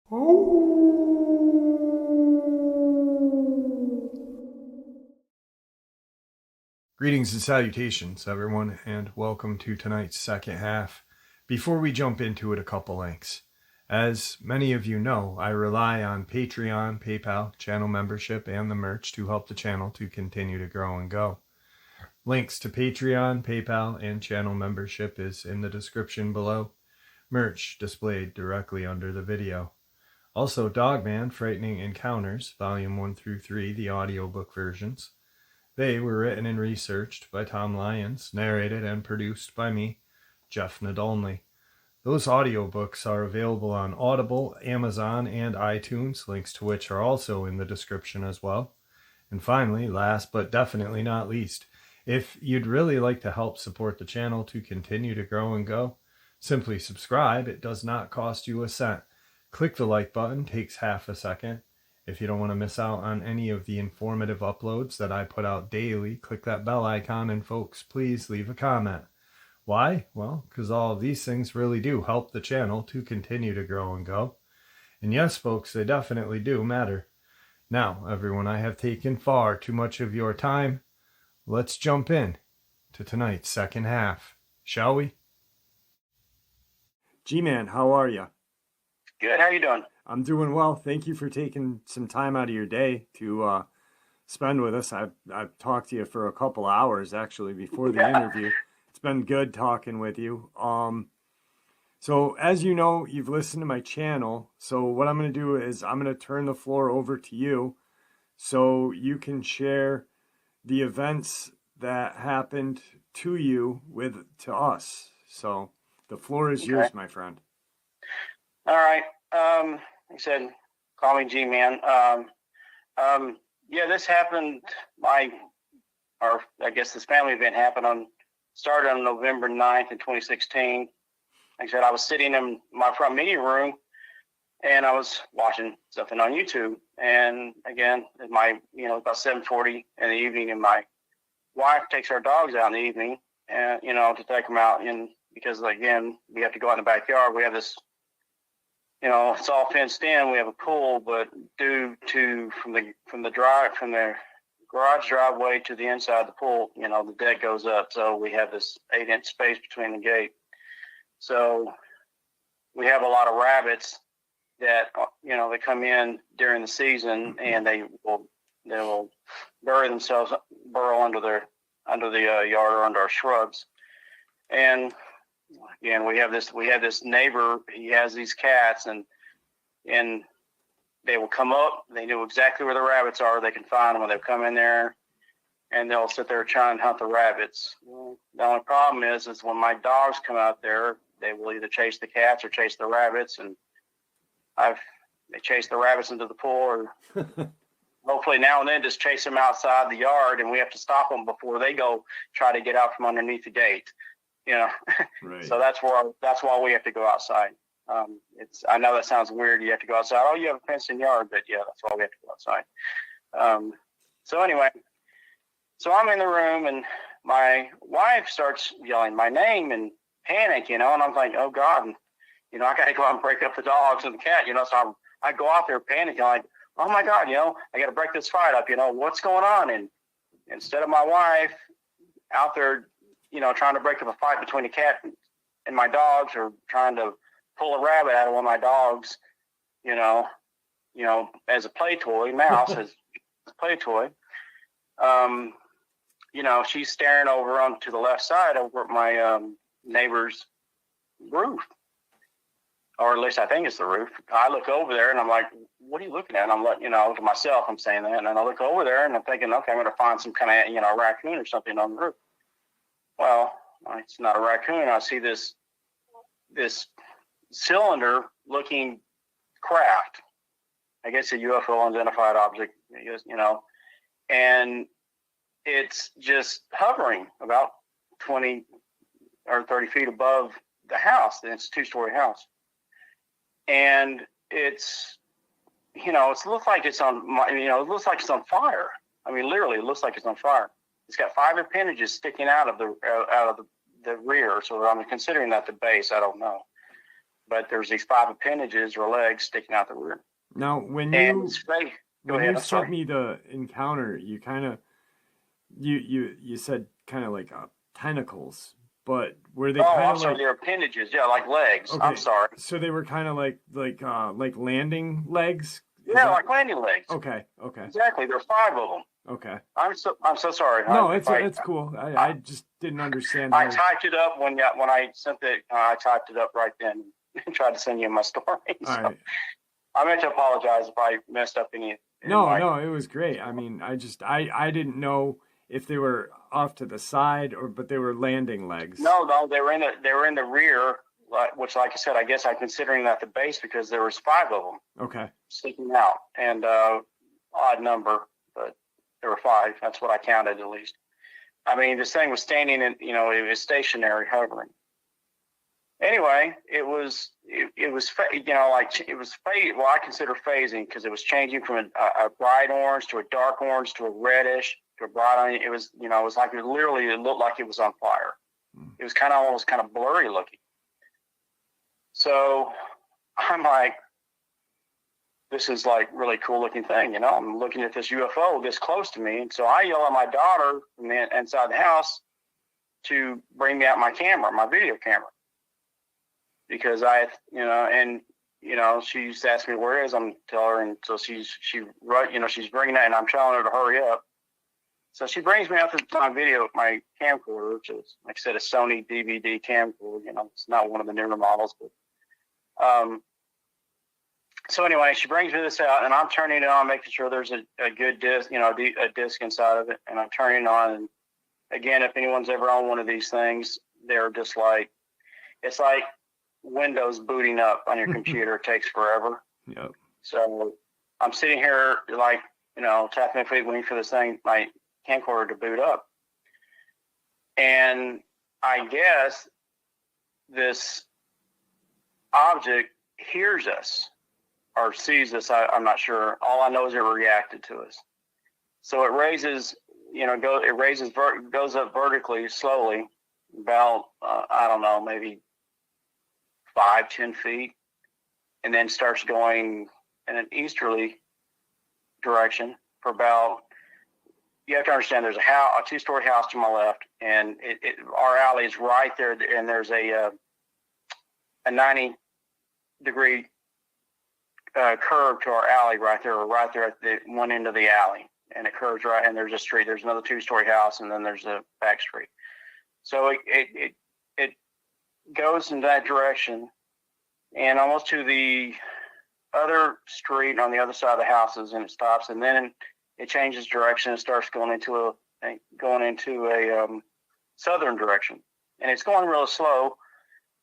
Greetings and salutations, everyone, and welcome to tonight's second half. Before we jump into it, a couple links. As many of you know, I rely on Patreon, PayPal, channel membership, and the merch to help the channel to continue to grow and go. Links to Patreon, PayPal, and channel membership is in the description below. Merch displayed directly under the video. Also, Dogman, Frightening Encounters, Volume 1 through 3, the audiobook versions. They were written and researched by Tom Lyons, narrated and produced by me, Jeff Nadolny. Those audiobooks are available on Audible, Amazon, and iTunes, links to which are also in the description as well. And finally, last but definitely not least, if you'd really like to help support the channel to continue to grow and go, simply subscribe. It does not cost you a cent. Click the like button, takes half a second. If you don't want to miss out on any of the informative uploads that I put out daily, click that bell icon, and folks, please leave a comment. Why? Well, because all of these things really do help the channel to continue to grow and go. And yes, folks, they definitely do matter. Now, everyone, I have taken far too much of your time. Let's jump in to tonight's second half, shall we? G-Man, how are you? Good. How are you doing? I'm doing well. Thank you for taking some time out of your day to spend with us. I've talked to you for a couple hours actually before the interview. It's been good talking with you. So as you know, you've listened to my channel. So what I'm going to do is I'm going to turn the floor over to you so you can share the events that happened to you to us. So the floor is yours, my friend. All right. Like I said, call me G-Man. Yeah, this happened. I guess this family event started on November 9th in 2016. Like I said, I was sitting in my front meeting room and I was watching something on YouTube. And again, about 7:40 in the evening, and my wife takes our dogs out in the evening and, to take them out. And because again, we have to go out in the backyard. We have this, it's all fenced in. We have a pool, but due to from the garage driveway to the inside of the pool, the deck goes up. So we have this 8-inch space between the gate. So we have a lot of rabbits that, they come in during the season and they will burrow under the yard or under our shrubs. And again, we have this neighbor. He has these cats, and they will come up. They know exactly where the rabbits are. They can find them when they come in there, and they'll sit there trying to hunt the rabbits. The only problem is when my dogs come out there, they will either chase the cats or chase the rabbits, and they chase the rabbits into the pool, or hopefully now and then just chase them outside the yard, and we have to stop them before they go try to get out from underneath the gate. Right. So that's why we have to go outside. I know that sounds weird. You have to go outside. Oh, you have a fenced-in yard, but yeah, that's why we have to go outside. So anyway, so I'm in the room and my wife starts yelling my name and panic, and I'm like, oh God, and, I got to go out and break up the dogs and the cat, so I go out there panicking, like, oh my God, I got to break this fight up, what's going on? And instead of my wife out there, trying to break up a fight between a cat and my dogs, or trying to pull a rabbit out of one of my dogs, as a play toy, Mouse as a play toy. She's staring over onto the left side over at my neighbor's roof, or at least I think it's the roof. I look over there and I'm like, what are you looking at? And I'm like, to myself, I'm saying that. And then I look over there and I'm thinking, okay, I'm going to find some kind of, raccoon or something on the roof. Well, it's not a raccoon. I see this cylinder looking craft. I guess a UFO unidentified object, and it's just hovering about 20 or 30 feet above the house. And it's a 2-story house. And it's, it looks like it's on, it looks like it's on fire. I mean, literally, it looks like it's on fire. It's got 5 appendages sticking out of the rear. So I'm considering that the base. I don't know. but there's these 5 appendages or legs sticking out the rear. Now, when And you it's great. Go when ahead, you I'm sent sorry. me the encounter, you kind of you said kind of like tentacles, but were they Oh, kind I'm of sorry. like They're appendages. Yeah, like legs. I'm okay? sorry. So they were kind of like landing legs. Is Yeah, that like landing legs. okay? Okay, Exactly. There are 5 of them. okay. I'm so sorry. No, If it's cool. I just didn't understand I how. typed it up when I sent it. I typed it up right then and tried to send you my story. All So right. I meant to apologize if I messed up any. No, it was great. I mean, I didn't know if they were off to the side but they were landing legs. No, they were in the rear, which, like I said, I guess I'm considering that the base because there was 5 of them Okay. sticking out, and odd number, but there were 5. That's what I counted at least. I mean, this thing was standing in, it was stationary, hovering. Anyway, it was well, I consider phasing because it was changing from a bright orange to a dark orange to a reddish to a bright orange. It was, it was like it looked like it was on fire. It was almost kind of blurry looking. So I'm like, this is like really cool looking thing, I'm looking at this UFO this close to me. And so I yell at my daughter from inside the house to bring me out my camera, my video camera. Because she used to ask me where it is. I'm telling her, and so she's bringing that, and I'm telling her to hurry up. So she brings me out to my my camcorder, which is, like I said, a Sony DVD camcorder. It's not one of the newer models, but so anyway, she brings me this out, and I'm turning it on, making sure there's a good disc, a disc inside of it, and I'm turning it on. And again, if anyone's ever on one of these things, they're just like, it's like Windows booting up on your computer. It takes forever. Yep. So I'm sitting here like, tapping my feet, waiting for this thing, my camcorder to boot up. And I guess this object hears us or sees us. I'm not sure. All I know is it reacted to us. So it raises, goes up vertically slowly, about, I don't know, maybe 5-10 feet, and then starts going in an easterly direction for about, you have to understand, there's a 2-story house to my left, and our alley is right there, and there's a 90-degree curve to our alley right there at the one end of the alley, and it curves right, and there's a street, there's another 2-story house, and then there's a back street. So it goes in that direction and almost to the other street on the other side of the houses, and it stops, and then it changes direction and starts going into a southern direction, and it's going real slow.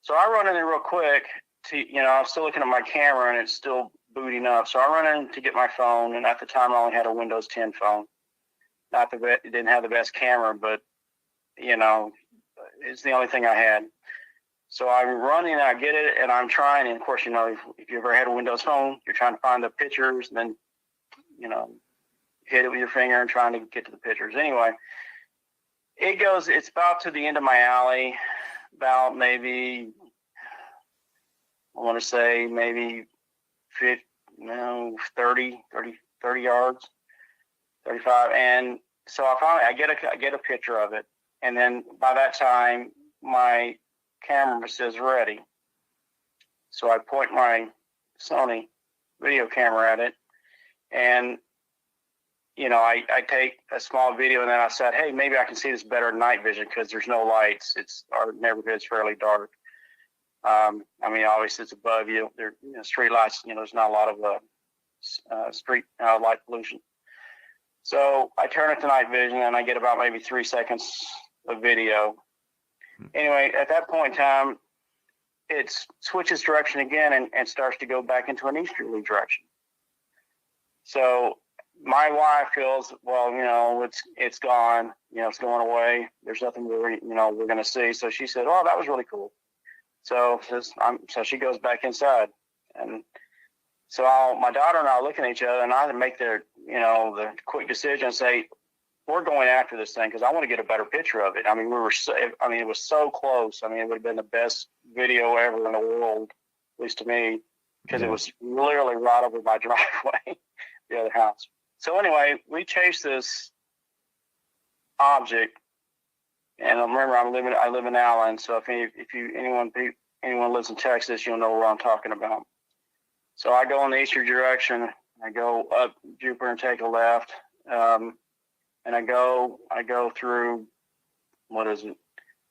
So I run in there real quick I'm still looking at my camera and it's still booting up. So I run in to get my phone, and at the time I only had a Windows 10 phone. It didn't have the best camera, but it's the only thing I had. So I'm running, and I get it, and I'm trying. And of course, if you ever had a Windows phone, you're trying to find the pictures, and then, hit it with your finger and trying to get to the pictures. Anyway, it's about to the end of my alley, about maybe, I want to say maybe 30 yards, 35. And so I get a picture of it. And then by that time, my camera says ready. So I point my Sony video camera at it, and I take a small video, and then I said, hey, maybe I can see this better in night vision because there's no lights. Our neighborhood's fairly dark. Obviously it's above you. There, street lights. There's not a lot of street light pollution. So I turn it to night vision, and I get about maybe 3 seconds of video. Anyway, at that point in time, it switches direction again and starts to go back into an easterly direction. So my wife feels, well, it's gone. It's going away. There's nothing we're going to see. So she said, oh, that was really cool. So she goes back inside, and so my daughter and I are looking at each other, and I make the quick decision and say, we're going after this thing because I want to get a better picture of it. It was so close. It would have been the best video ever in the world at least to me, because it was literally right over my driveway, the other house. So anyway, we chased this object, and remember, I live in Allen, so if anyone lives in Texas, you'll know where I'm talking about. So I go in the easterly direction. I go up Jupiter and take a left, and I go through, what is it,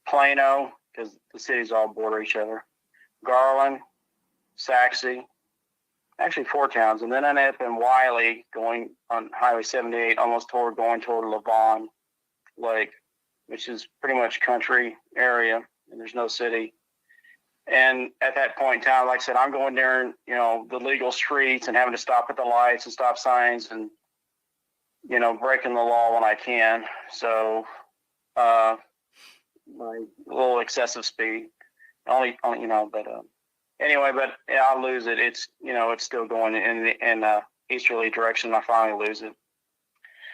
Plano, because the cities all border each other, Garland, Saxe, actually 4 towns, and then I end up in Wiley, going on Highway 78, almost going toward Lavon Lake, which is pretty much country area, and there's no city. And at that point in time, like I said, I'm going there, the legal streets and having to stop at the lights and stop signs and, breaking the law when I can. So, my little excessive speed, but anyway, but yeah, I'll lose it. It's, it's still going in the easterly direction. I finally lose it.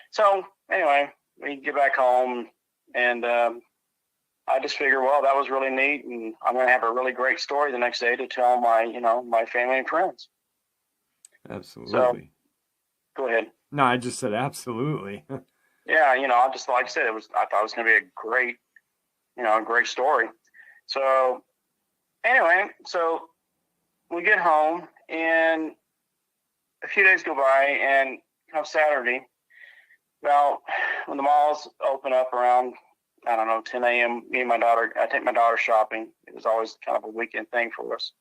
So anyway, we get back home, and I just figured, well, that was really neat, and I'm going to have a really great story the next day to tell my family and friends. Absolutely. So, go ahead. No, I just said absolutely. Yeah, I just, like I said, I thought it was going to be a great story. So anyway, so we get home, and a few days go by, and come Saturday, well, when the malls open up around, I don't know, 10 a.m., I take my daughter shopping. It was always kind of a weekend thing for us.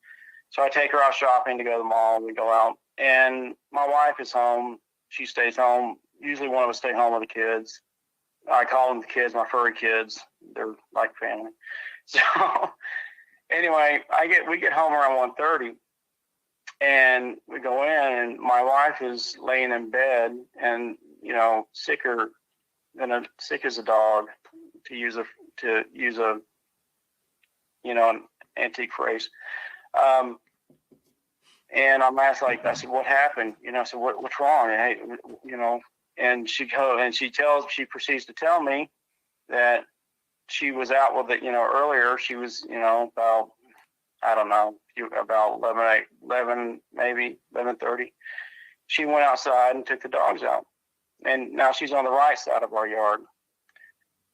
So I take her out shopping to go to the mall, and we go out, and my wife is home. She stays home. Usually one of us stay home with the kids. I call them the kids, my furry kids. They're like family. So anyway, we get home around 1:30, and we go in, and my wife is laying in bed, and sick as a dog, to use a an antique phrase. And I'm asked, I said, what happened? I said, what's wrong? And, hey, and she proceeds to tell me that she was out with it, earlier. She was, about, I don't know, about 11, maybe 11:30. She went outside and took the dogs out. And now she's on the right side of our yard.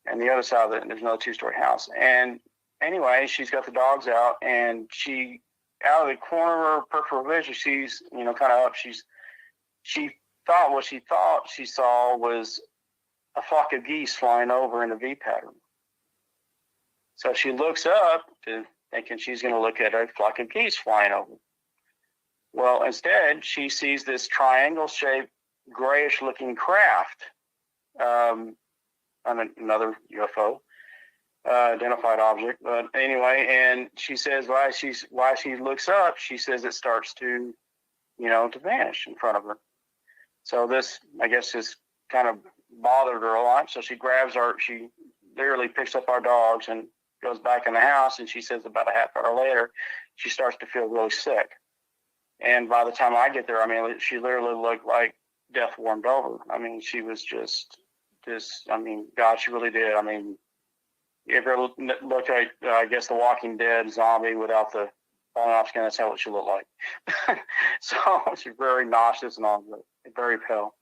And the other side of it, there's another 2-story house. And anyway, she's got the dogs out, and she, out of the corner of her peripheral vision, she's, kind of up. She thought she saw was a flock of geese flying over in a V pattern. So she looks up, thinking she's going to look at a flock of geese flying over. Well, instead, she sees this triangle-shaped, grayish-looking craft on another UFO. Identified object, but anyway, and she says why she looks up, she says it starts to vanish in front of her. So this, I guess, just kind of bothered her a lot. So she literally picks up our dogs and goes back in the house, and she says about a half hour later, she starts to feel really sick. And by the time I get there, she literally looked like death warmed over. She was just, God, she really did. You ever look at, I guess, The Walking Dead zombie without the falling off skin? That's how she looked like. So she's very nauseous and all, very pale.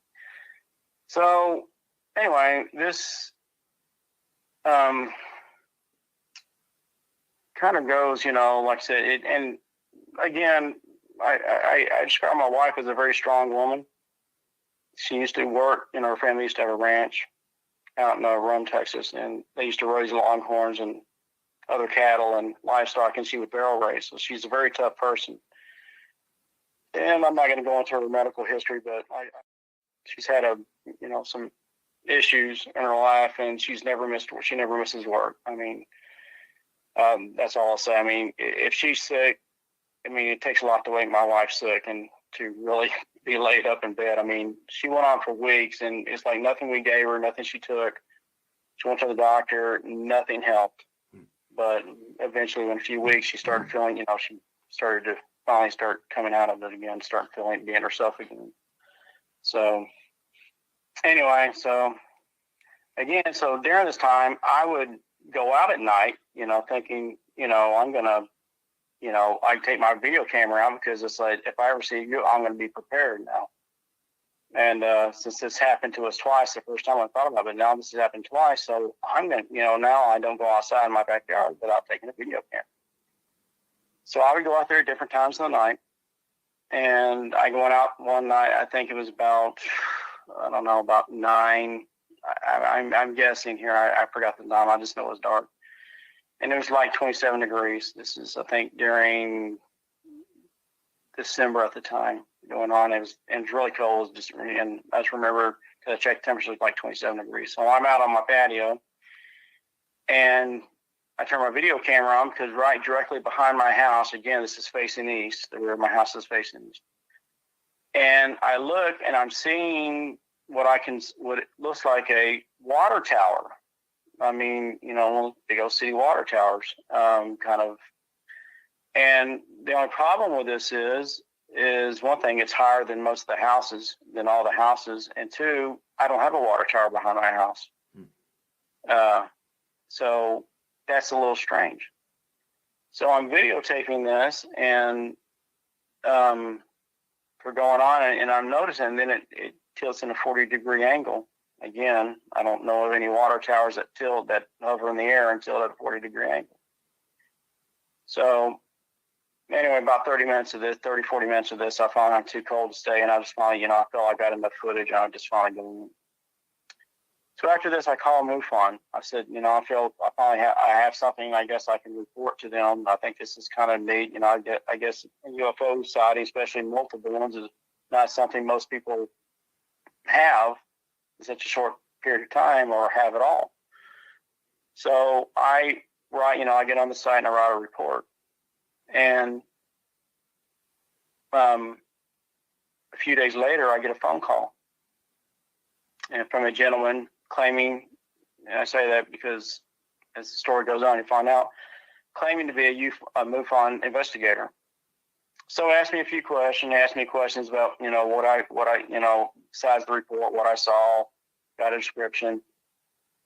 So anyway, this kind of goes, like I said, and again, I describe my wife as a very strong woman. She used to work, her family used to have a ranch out in Rome, Texas, and they used to raise longhorns and other cattle and livestock, and she would barrel race. So she's a very tough person. And I'm not going to go into her medical history, but she's had some issues in her life, and she never misses work. That's all I'll say. If she's sick, it takes a lot to make my wife sick and to really be laid up in bed. She went on for weeks, and it's like nothing we gave her, nothing she took. She went to the doctor, nothing helped. But eventually, in a few weeks, she started feeling, she started to finally start coming out of it again, start feeling being herself again. So anyway, so during this time, I would go out at night, thinking, I'm going to, I take my video camera out because it's like, if I ever see you, I'm going to be prepared now. And since this happened to us twice, the first time I thought about it, now this has happened twice, so I'm going to, now I don't go outside in my backyard without taking a video camera. So I would go out there at different times of the night. And I went out one night, I think it was about, about 9. I'm guessing here. I forgot the time. I just know it was dark. And it was like 27 degrees. This is, I think, during December at the time going on. It was really cold. And I just remember, because I checked the temperature, was like 27 degrees. So I'm out on my patio, and I turn my video camera on because right directly behind my house, again, this is facing east. The rear of my house is facing east. And I look, and I'm seeing what it looks like a water tower. I mean, big old city water towers, kind of. And the only problem with this is one thing, it's higher than most of the houses, than all the houses. And two, I don't have a water tower behind my house. So that's a little strange. So I'm videotaping this, and we're going on, and I'm noticing, and then it tilts in a 40-degree angle. Again, I don't know of any water towers that hover in the air and tilt at a 40-degree angle. So anyway, about 40 minutes of this, I found I'm too cold to stay, and I just finally, I felt I got enough footage, and I just finally going. So after this, I called MUFON. I said, I have something I guess I can report to them. I think this is kind of neat. I guess UFO sighting, especially multiple ones, is not something most people have in such a short period of time or have at all. So I get on the site and I write a report. And a few days later, I get a phone call, and from a gentleman claiming, and I say that because as the story goes on, you find out, claiming to be a MUFON investigator. So he asked me a few questions. He asked me questions about, what I, besides the report, what I saw, got a description.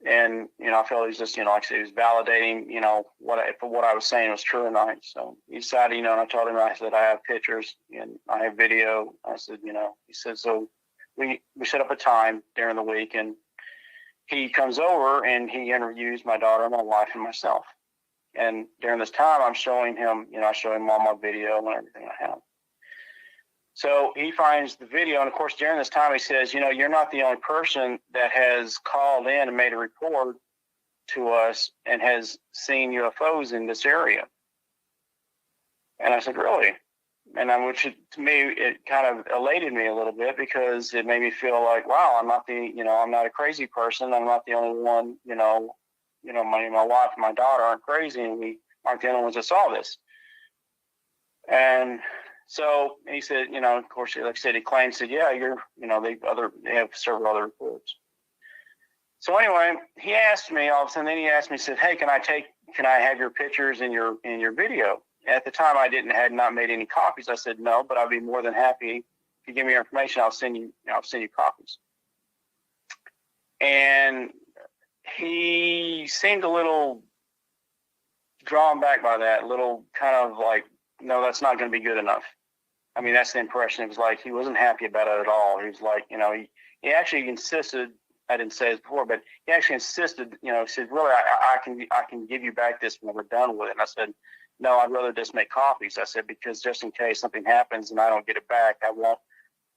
And, I felt he was just, like I said, he was validating, if what I was saying was true or not. So he decided, and I told him, I said, I have pictures and I have video. I said, he said, so we set up a time during the week, and he comes over and he interviews my daughter, my wife, and myself. And during this time, I'm showing him, I show him all my video and everything I have. So he finds the video, and of course, during this time, he says, you're not the only person that has called in and made a report to us and has seen UFOs in this area. And I said, really? And which to me, it kind of elated me a little bit, because it made me feel like, wow, I'm not I'm not a crazy person. I'm not the only one, my wife and my daughter aren't crazy, and we aren't the only ones that saw this. And so he said, of course, like I said, he claimed, said, yeah, they have several other reports. So anyway, he asked me all of a sudden, then he asked me, said, hey, can I have your pictures in your video? At the time, I had not made any copies. I said, no, but I'd be more than happy if you give me your information. I'll send you copies. And he seemed a little drawn back by that, a little kind of like, no, that's not going to be good enough. I mean, that's the impression. It was like he wasn't happy about it at all. He was like, he actually insisted. I didn't say this before, but he actually insisted. He said, really, I can give you back this when we're done with it. And I said, no, I'd rather just make copies. I said, because just in case something happens and I don't get it back, I won't.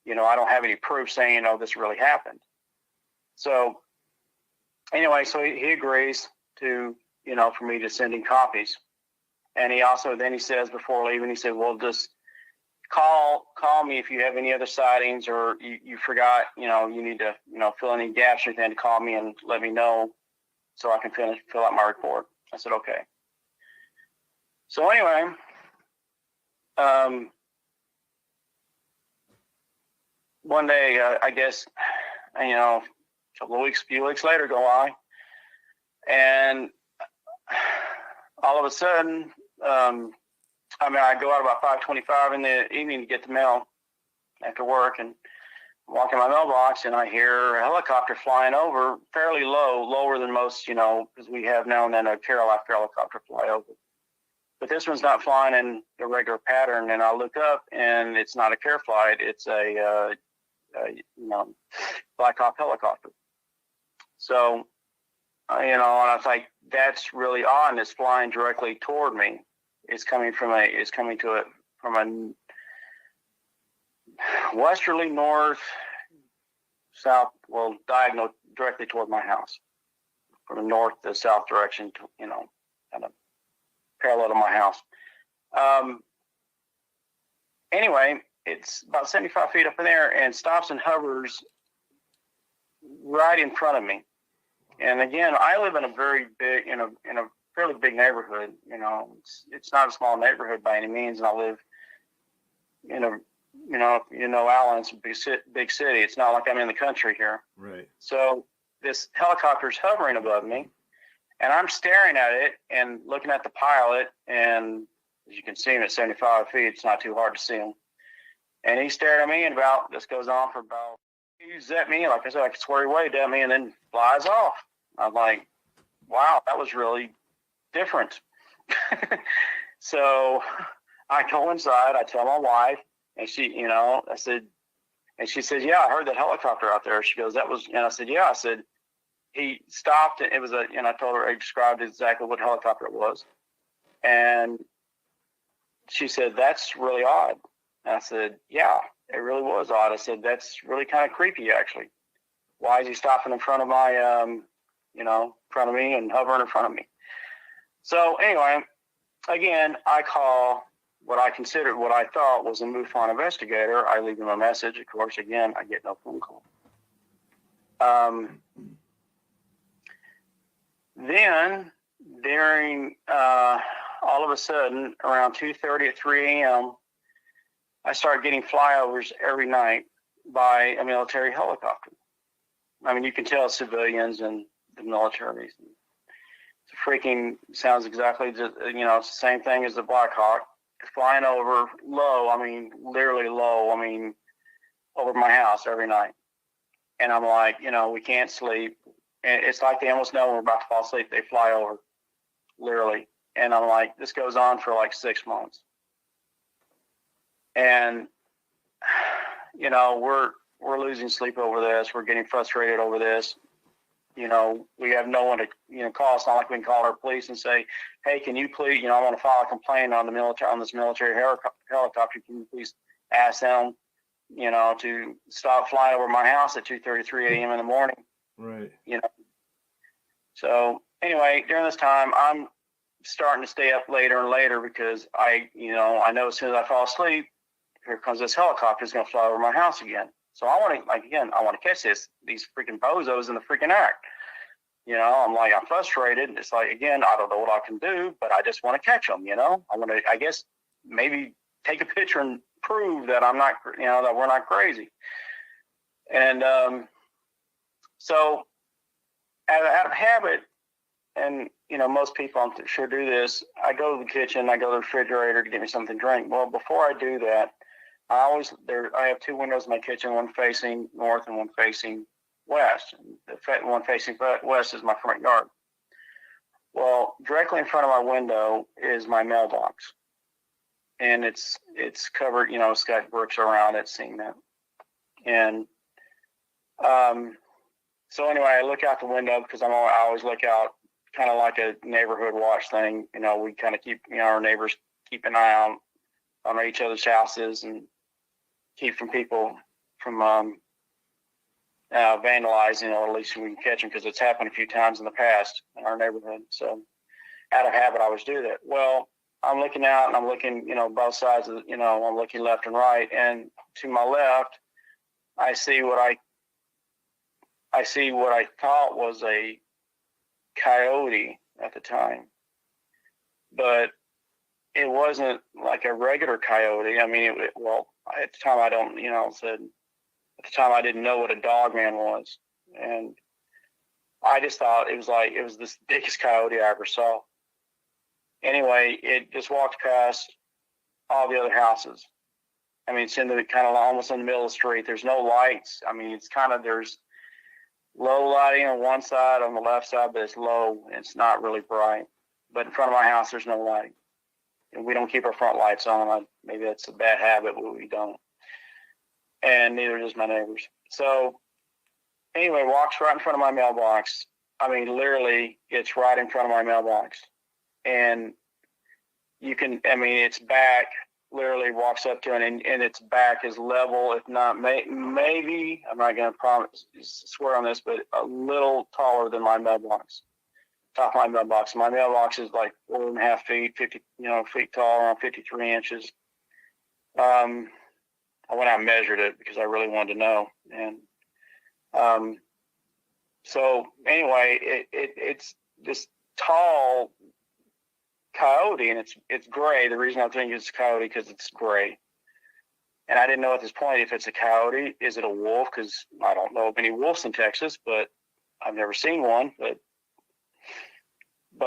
I don't have any proof saying, this really happened. So anyway, so he agrees to, for me to send him copies. And he also, then he says before leaving, he said, well, just call me if you have any other sightings, or you forgot, you need to, fill any gaps or anything, call me and let me know so I can fill out my report. I said, okay. So anyway, one day, I guess, a few weeks later go by, and all of a sudden, I go out about 5:25 in the evening to get the mail after work, and walk in my mailbox, and I hear a helicopter flying over fairly low, lower than most, because we have now and then a Carol after helicopter fly over. but this one's not flying in a regular pattern. And I look up, and it's not a care flight; it's a Black Hawk helicopter. So, and I was like, that's really odd, and it's flying directly toward me. It's coming from a westerly north, south, well, diagonal directly toward my house, from the north to south direction, kind of parallel to my house. Anyway, it's about 75 feet up in there and stops and hovers right in front of me. And again, I live in a very big, in a fairly big neighborhood. It's not a small neighborhood by any means, and I live in a, Allen, it's a big city. It's not like I'm in the country here. Right. So this helicopter's hovering above me, and I'm staring at it and looking at the pilot. And as you can see him at 75 feet, it's not too hard to see him. And he stared at me, and this goes on for about, he's at me, like I said, I could swear he waved at me, and then flies off. I'm like, wow, that was really different. So I go inside, I tell my wife, and she, I said, and she said, yeah, I heard that helicopter out there. She goes, that was, and I said, yeah. I said, he stopped, and it was and I told her, I described exactly what helicopter it was. And she said, that's really odd. And I said, yeah, it really was odd. I said, that's really kind of creepy, actually. Why is he stopping in front of my, front of me and hovering in front of me? So anyway, again, I call what I thought was a MUFON investigator. I leave him a message. Of course, again, I get no phone call. Then during, all of a sudden, around 2:30 at 3 a.m., I started getting flyovers every night by a military helicopter. I mean, you can tell civilians and the military. It's freaking sounds exactly just, it's the same thing as the Black Hawk flying over low. I mean, literally low. I mean, over my house every night. And I'm like, we can't sleep. And it's like they almost know we're about to fall asleep. They fly over, literally. And I'm like, this goes on for like 6 months. And, we're losing sleep over this. We're getting frustrated over this. We have no one to, call. It's not like we can call our police and say, hey, can you please, I want to file a complaint on this military helicopter. Can you please ask them, to stop flying over my house at 2:33 a.m. in the morning? Right. So anyway, during this time, I'm starting to stay up later and later because I know as soon as I fall asleep, here comes this helicopter is going to fly over my house again. So I want to catch these freaking bozos in the freaking act. I'm like, I'm frustrated. It's like, again, I don't know what I can do, but I just want to catch them. I want to, I guess, maybe take a picture and prove that I'm not, that we're not crazy. And so out of habit, and most people I'm sure do this, I go to the kitchen, I go to the refrigerator to get me something to drink. Well, before I do that, I have two windows in my kitchen, one facing north and one facing west. The one facing west is my front yard. Well, directly in front of my window is my mailbox, and it's covered. It's got bricks around it, seeing that. And so anyway, I look out the window because I always look out, kind of like a neighborhood watch thing. We kind of keep our neighbors keep an eye on each other's houses and keep people from vandalizing, at least we can catch them because it's happened a few times in the past in our neighborhood. So out of habit, I always do that. Well, I'm looking out and I'm looking, both sides of, I'm looking left and right. And to my left, I see what I thought was a coyote at the time, but it wasn't like a regular coyote. I mean, at the time I didn't know what a Dogman was, and I just thought it was this biggest coyote I ever saw. Anyway, it just walked past all the other houses. I mean, it's in the kind of almost in the middle of the street. There's no lights. I mean, there's low lighting on one side, on the left side, but it's low. It's not really bright. But in front of my house, there's no light. And we don't keep our front lights on. Maybe that's a bad habit, but we don't. And neither does my neighbors. So anyway, walks right in front of my mailbox. I mean, literally, it's right in front of my mailbox. And you can, I mean, its back literally walks up to it, and its back is level, if not maybe, I'm not going to swear on this, but a little taller than my mailbox. Top of my mailbox. My mailbox is like 4.5 feet, 50, feet tall, around 53 inches. I went out and measured it because I really wanted to know. And so anyway, it's this tall coyote, and it's gray. The reason I think it's a coyote because it's gray. And I didn't know at this point if it's a coyote. Is it a wolf? Because I don't know of any wolves in Texas, but I've never seen one. But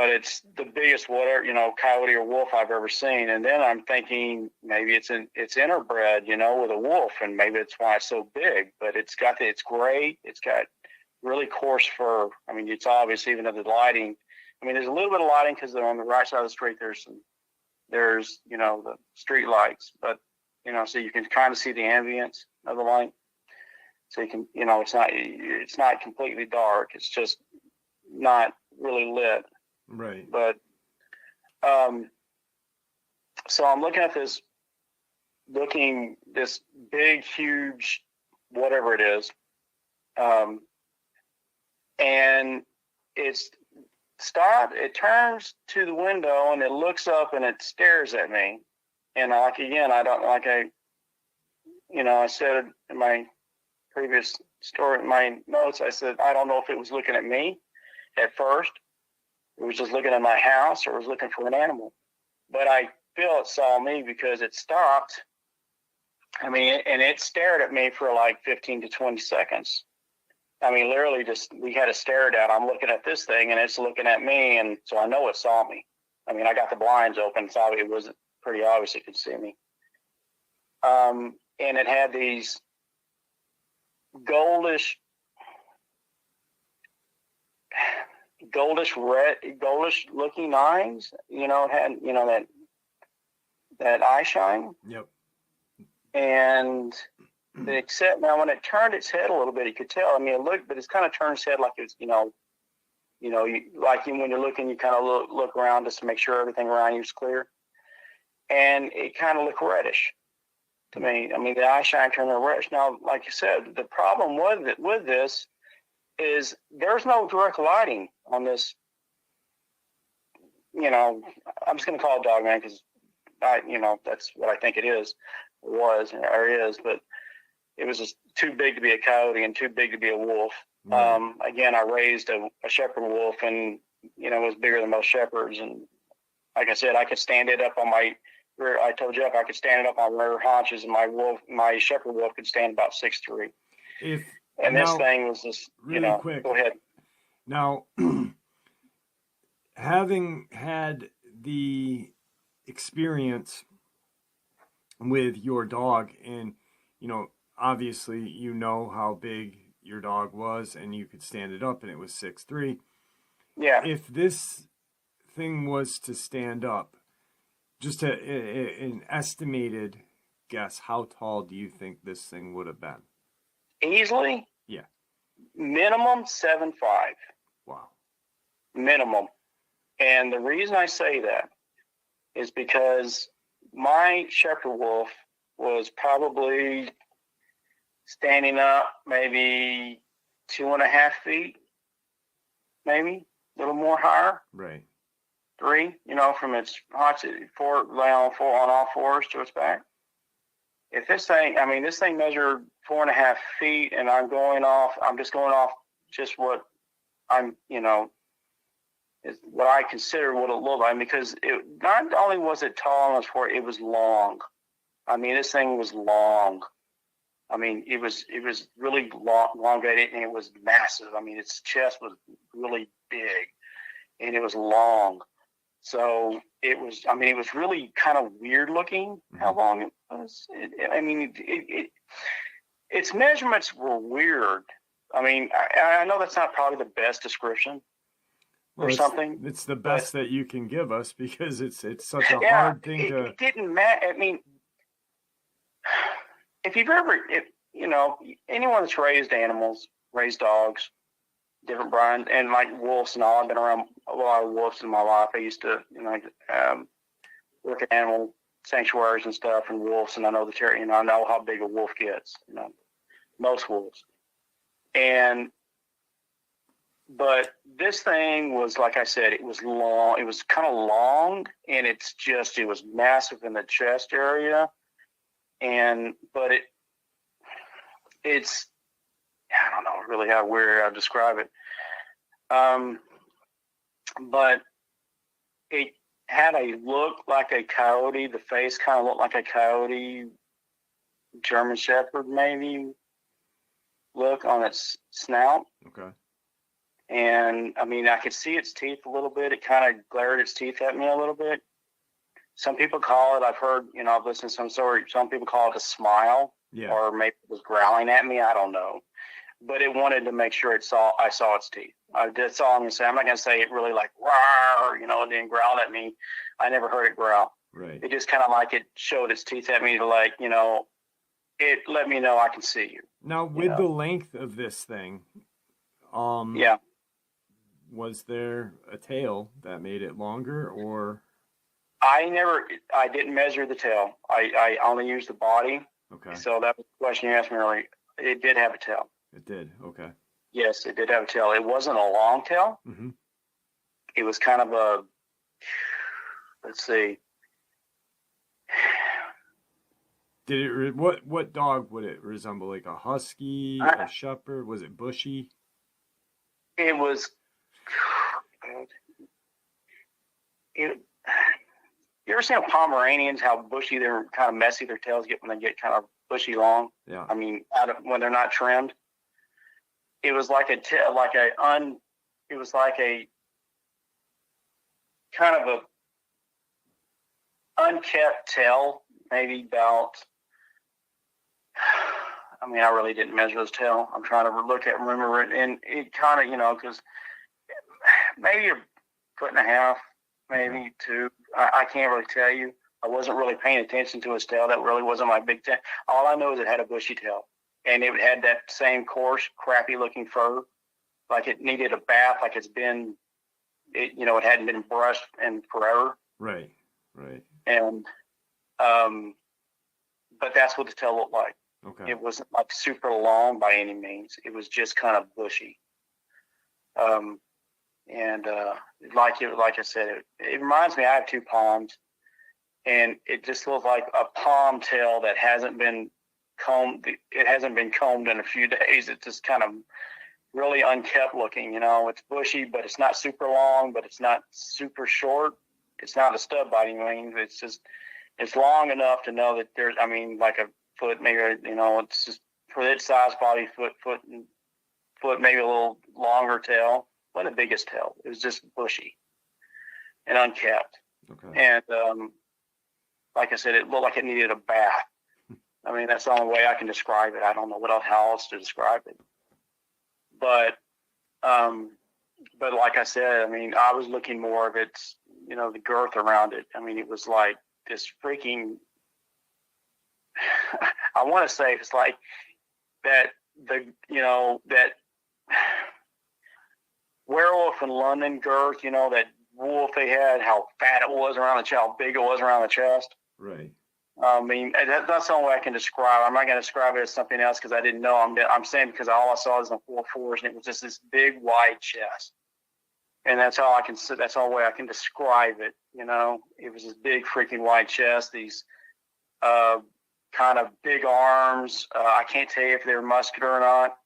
it's the biggest coyote or wolf I've ever seen. And then I'm thinking maybe it's interbred, with a wolf, and maybe that's why it's so big. But it's gray. It's got really coarse fur. I mean, it's obvious even at the lighting. I mean, there's a little bit of lighting because they're on the right side of the street. There's the street lights, but so you can kind of see the ambience of the light. So you can, it's not completely dark. It's just not really lit. Right. But so I'm looking at this big, huge, whatever it is, and it's stopped. It turns to the window and it looks up and it stares at me. And I said in my previous story, in my notes, I said, I don't know if it was looking at me at first. It was just looking at my house, or it was looking for an animal. But I feel it saw me because it stopped. I mean, and it stared at me for like 15 to 20 seconds. I mean, literally we had a stare down. I'm looking at this thing and it's looking at me. And so I know it saw me. I mean, I got the blinds open, so it was pretty obvious it could see me. And it had these goldish looking eyes. It had, that eye shine. Yep. And except now when it turned its head a little bit, you could tell. I mean, it looked, but it's kind of turned its head like it's, like when you're looking, you kind of look around just to make sure everything around you is clear. And it kind of looked reddish to me. I mean, the eye shine turned reddish. Now, like you said, the problem with this is there's no direct lighting on this. I'm just going to call it Dogman because that's what I think it is, or is, but it was just too big to be a coyote and too big to be a wolf. Right. Again, I raised a shepherd wolf, and it was bigger than most shepherds. And like I said, I could stand it up on my rear. I told Jeff I could stand it up on rear haunches, and my shepherd wolf could stand about 6'3". This thing was just really quick. Go ahead. Now, having had the experience with your dog, and obviously how big your dog was, and you could stand it up, and it was 6'3". Yeah. If this thing was to stand up, just an estimated guess, how tall do you think this thing would have been? Easily? Yeah. Minimum 7'5". Wow. Minimum. And the reason I say that is because my shepherd wolf was probably standing up maybe 2.5 feet, maybe a little more higher. Right. 3, from its haunches, 4 on all fours to its back. If this thing measured 4.5 feet, and I'm just going off just what I'm, is what I consider what it looked like, because it not only was it tall on its four, it was long. I mean, this thing was long. I mean, it was really elongated, and it was massive. I mean, its chest was really big, and it was long. So it was really kind of weird looking how long it was. Its measurements were weird. I mean, I know that's not probably the best description, or something. It's the But best that you can give us because it's such a yeah, hard thing to. it didn't matter. I mean, if you've ever, if you know, anyone that's raised animals, raised dogs, different brands, and like wolves and all. I've been around a lot of wolves in my life. I used to, work at animal sanctuaries and stuff, and wolves, and I know I know how big a wolf gets. Most wolves, but this thing was, like I said, it was long. It was kind of long, and it was massive in the chest area, but it's I don't know really how weird I'd describe it. But it had a look like a coyote. The face kind of looked like a coyote, German Shepherd maybe look on its snout. Okay. And I mean, I could see its teeth a little bit. It kind of glared its teeth at me a little bit. Some people call it, I've heard, I've listened to some people call it a smile. Yeah. Or maybe it was growling at me. I don't know. But it wanted to make sure I saw its teeth. That's all I'm going to say. I'm not going to say it really like, rawr, it didn't growl at me. I never heard it growl. Right. It just kind of like it showed its teeth at me to like, it let me know I can see you. Now, with the length of this thing, yeah. Was there a tail that made it longer, or? I didn't measure the tail. I only used the body. Okay. So that was the question you asked me earlier. It did have a tail. It did. Okay. Yes, it did have a tail. It wasn't a long tail. Mm-hmm. It was kind of let's see. Did it? What dog would it resemble? Like a husky, a shepherd? Was it bushy? It was. You ever seen Pomeranians? How bushy they're kind of messy their tails get when they get kind of bushy long. Yeah. I mean, when they're not trimmed. It was like it was like a kind of a unkept tail, maybe about. I mean, I really didn't measure his tail. I'm trying to remember it, and it kind of, because maybe a foot and a half, maybe two. I can't really tell you. I wasn't really paying attention to his tail. That really wasn't my big thing. All I know is it had a bushy tail, and it had that same coarse, crappy-looking fur, like it needed a bath, like it hadn't been brushed in forever. Right. And, but that's what the tail looked like. Okay. It wasn't like super long by any means. It was just kind of bushy. Like I said, it reminds me. I have two palms, and it just looks like a palm tail that hasn't been combed. It hasn't been combed in a few days. It's just kind of really unkept looking. It's bushy, but it's not super long, but it's not super short. It's not a stub by any means. It's long enough to know that there's. I mean, like a foot, maybe. It's just for its size body, foot, maybe a little longer tail. Not the biggest tail. It was just bushy and unkept. Okay. And like I said, it looked like it needed a bath. I mean, that's the only way I can describe it. I don't know how else to describe it. But like I said, I mean, I was looking more of its, the girth around it. I mean, it was like this freaking. I want to say it's like that. That. Werewolf in London girth, that wolf they had, how fat it was around the chest, how big it was around the chest. Right. I mean, that's the only way I can describe. I'm not going to describe it as something else because I didn't know. I'm saying because all I saw was the 4/4s, and it was just this big wide chest, and that's all I can. That's the only way I can describe it. It was this big freaking wide chest. These kind of big arms. I can't tell you if they were muscular or not,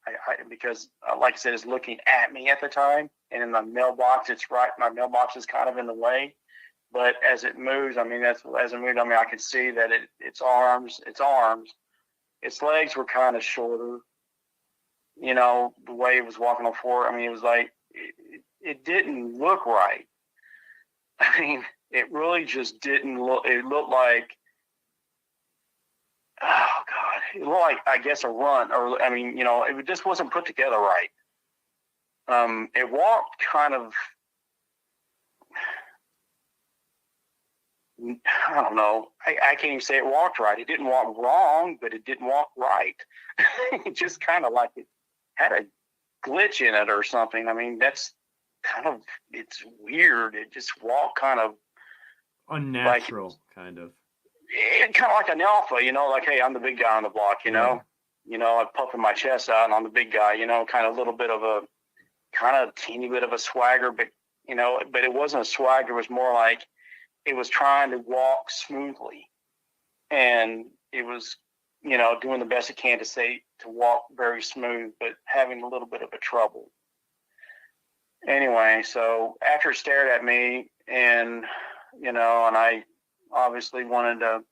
because, like I said, it's looking at me at the time. And in my mailbox, my mailbox is kind of in the way. But as it moves, I mean, I could see that its arms. Its legs were kind of shorter. The way it was walking on the floor. I mean, it was like, it didn't look right. I mean, it really just didn't look, it looked like, oh God, it looked like, I guess, a run, or I mean, it just wasn't put together right. It walked kind of I don't know. I can't even say it walked right. It didn't walk wrong, but it didn't walk right. It just kind of like it had a glitch in it or something. I mean, that's kind of, it's weird. It just walked kind of Unnatural, like, kind of. kind of like an alpha, like, hey, I'm the big guy on the block, Yeah. I'm puffing my chest out and I'm the big guy, kind of a little bit of a, kind of teeny bit of a swagger, but, but it wasn't a swagger. It was more like it was trying to walk smoothly, and it was, doing the best it can to walk very smooth, but having a little bit of a trouble. Anyway, so after it stared at me and, and I obviously wanted to,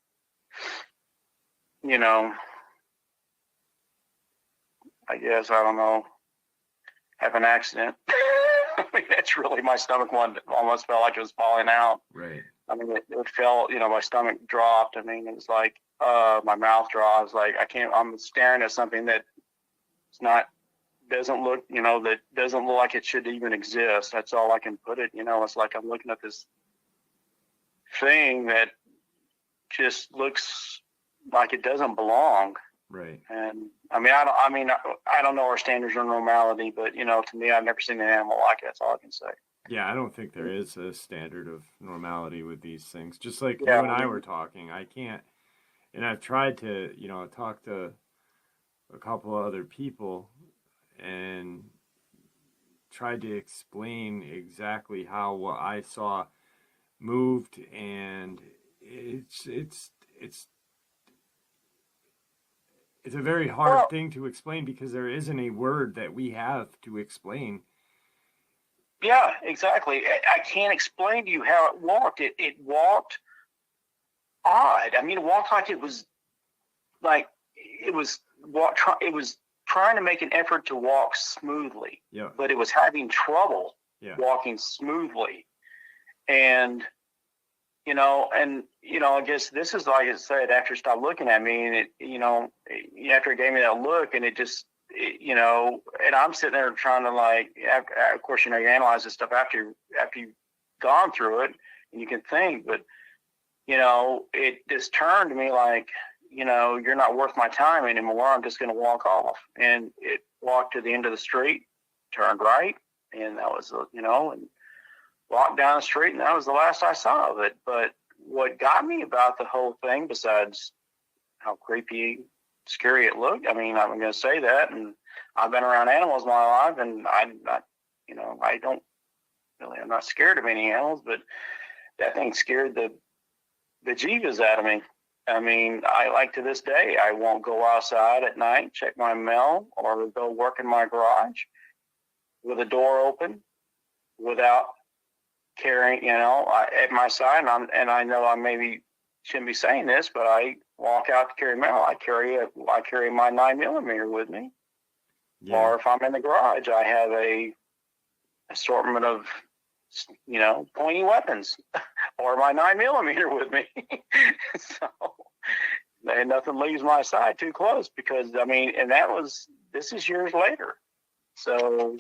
I guess, I don't know, have an accident. I mean, that's really, my stomach almost felt like it was falling out. Right. I mean, it felt, my stomach dropped. I mean, it was like, my mouth dropped. I was like, I'm staring at something that doesn't look like it should even exist. That's all I can put it. It's like I'm looking at this thing that just looks like it doesn't belong. Right. And I don't know our standards of normality, but to me, I've never seen an animal like it. That's all I can say. Yeah, I don't think there is a standard of normality with these things. Just like Yeah. you and I were talking, I can't, and I've tried to, talk to a couple of other people and tried to explain exactly how what I saw moved, and it's a very hard thing to explain because there isn't a word that we have to explain. Yeah, exactly. I can't explain to you how it walked. It walked odd. I mean, it walked like it was trying to make an effort to walk smoothly. Yeah. But it was having trouble Yeah. walking smoothly. And I guess this is, like I said, after it stopped looking at me, and after it gave me that look, and it just, and I'm sitting there trying to, of course, you analyze this stuff after you've gone through it, and you can think, but, it just turned to me like, you're not worth my time anymore. I'm just going to walk off. And it walked to the end of the street, turned right, and that was, and walked down the street, and that was the last I saw of it. But what got me about the whole thing, besides how creepy, scary it looked, I mean, I'm going to say that, and I've been around animals my life, and I'm not scared of any animals, but that thing scared the bejeebus out of me. I mean, to this day, I won't go outside at night, check my mail, or go work in my garage with a door open without carrying, at my side. And I know I maybe shouldn't be saying this, but I walk out to carry mail. I carry my 9mm with me. Yeah. Or if I'm in the garage, I have a assortment of, pointy weapons, or my 9mm with me. So, and nothing leaves my side too close, because and this is years later. So,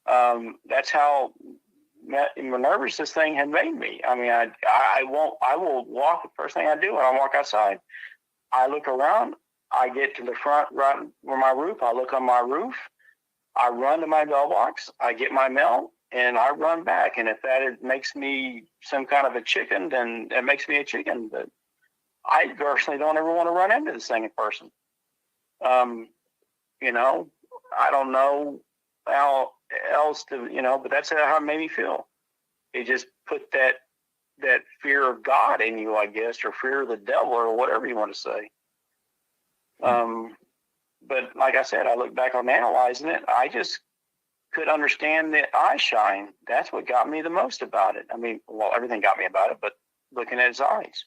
that's how nervous this thing had made me. I mean, I will walk, the first thing I do when I walk outside, I look around, I get to the front, right where my roof, I look on my roof, I run to my mailbox, I get my mail, and I run back. And if it makes me some kind of a chicken, then it makes me a chicken. But I personally don't ever want to run into this thing in person. I don't know how else to, but that's how it made me feel. It just put that fear of God in you, I guess, or fear of the devil, or whatever you want to say. But like I said, I look back on analyzing it, I just could understand the eye shine. That's what got me the most about it. I mean, well, everything got me about it, but looking at his eyes,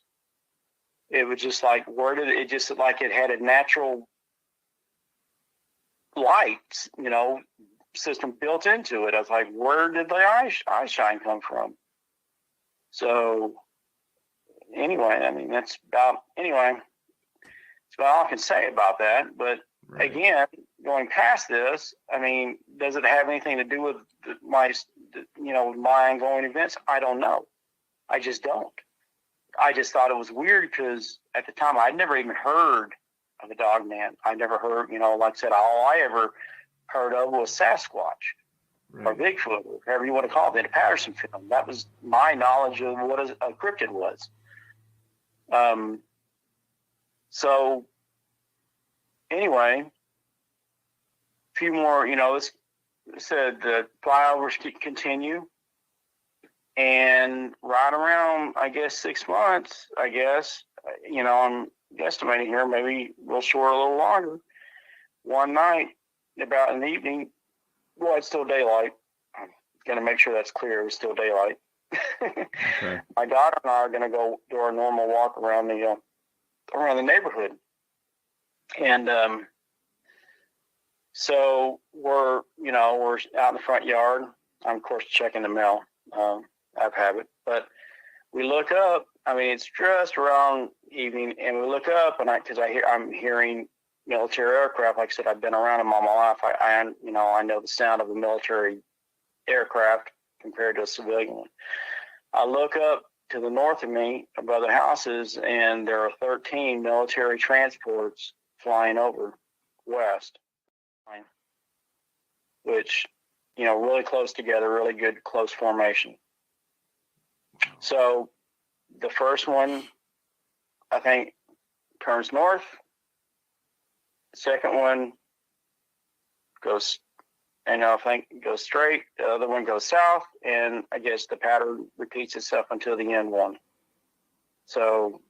it was just like, it had a natural light, system built into it. I was like, where did the eye shine come from? So anyway, that's about all I can say about that. But Right. Again, going past this, does it have anything to do with my ongoing events? I don't know. I just don't. I just thought it was weird because at the time I'd never even heard of a Dogman. I never heard, like I said, all I ever heard of was Sasquatch or Bigfoot, or whatever you want to call it, the Patterson film. That was my knowledge of what a cryptid was. So anyway, a few more, it said the flyovers continue. And right around, I guess, 6 months, I'm guesstimating here, maybe a little short, a little longer. One night, about in the evening, well, it's still daylight. I'm going to make sure that's clear. It was still daylight. Okay. My daughter and I are going to go do our normal walk around the neighborhood. And so we're out in the front yard. I'm, of course, checking the mail. I have it. But we look up. I mean, it's just around evening, and we look up, and I'm hearing military aircraft. Like I said, I've been around them all my life. I know the sound of a military aircraft compared to a civilian one. I look up to the north of me above the houses, and there are 13 military transports flying over west, which, really close together, really good close formation. So the first one, I think, turns north. The second one goes, I think goes straight. The other one goes south, and I guess the pattern repeats itself until the end one. So,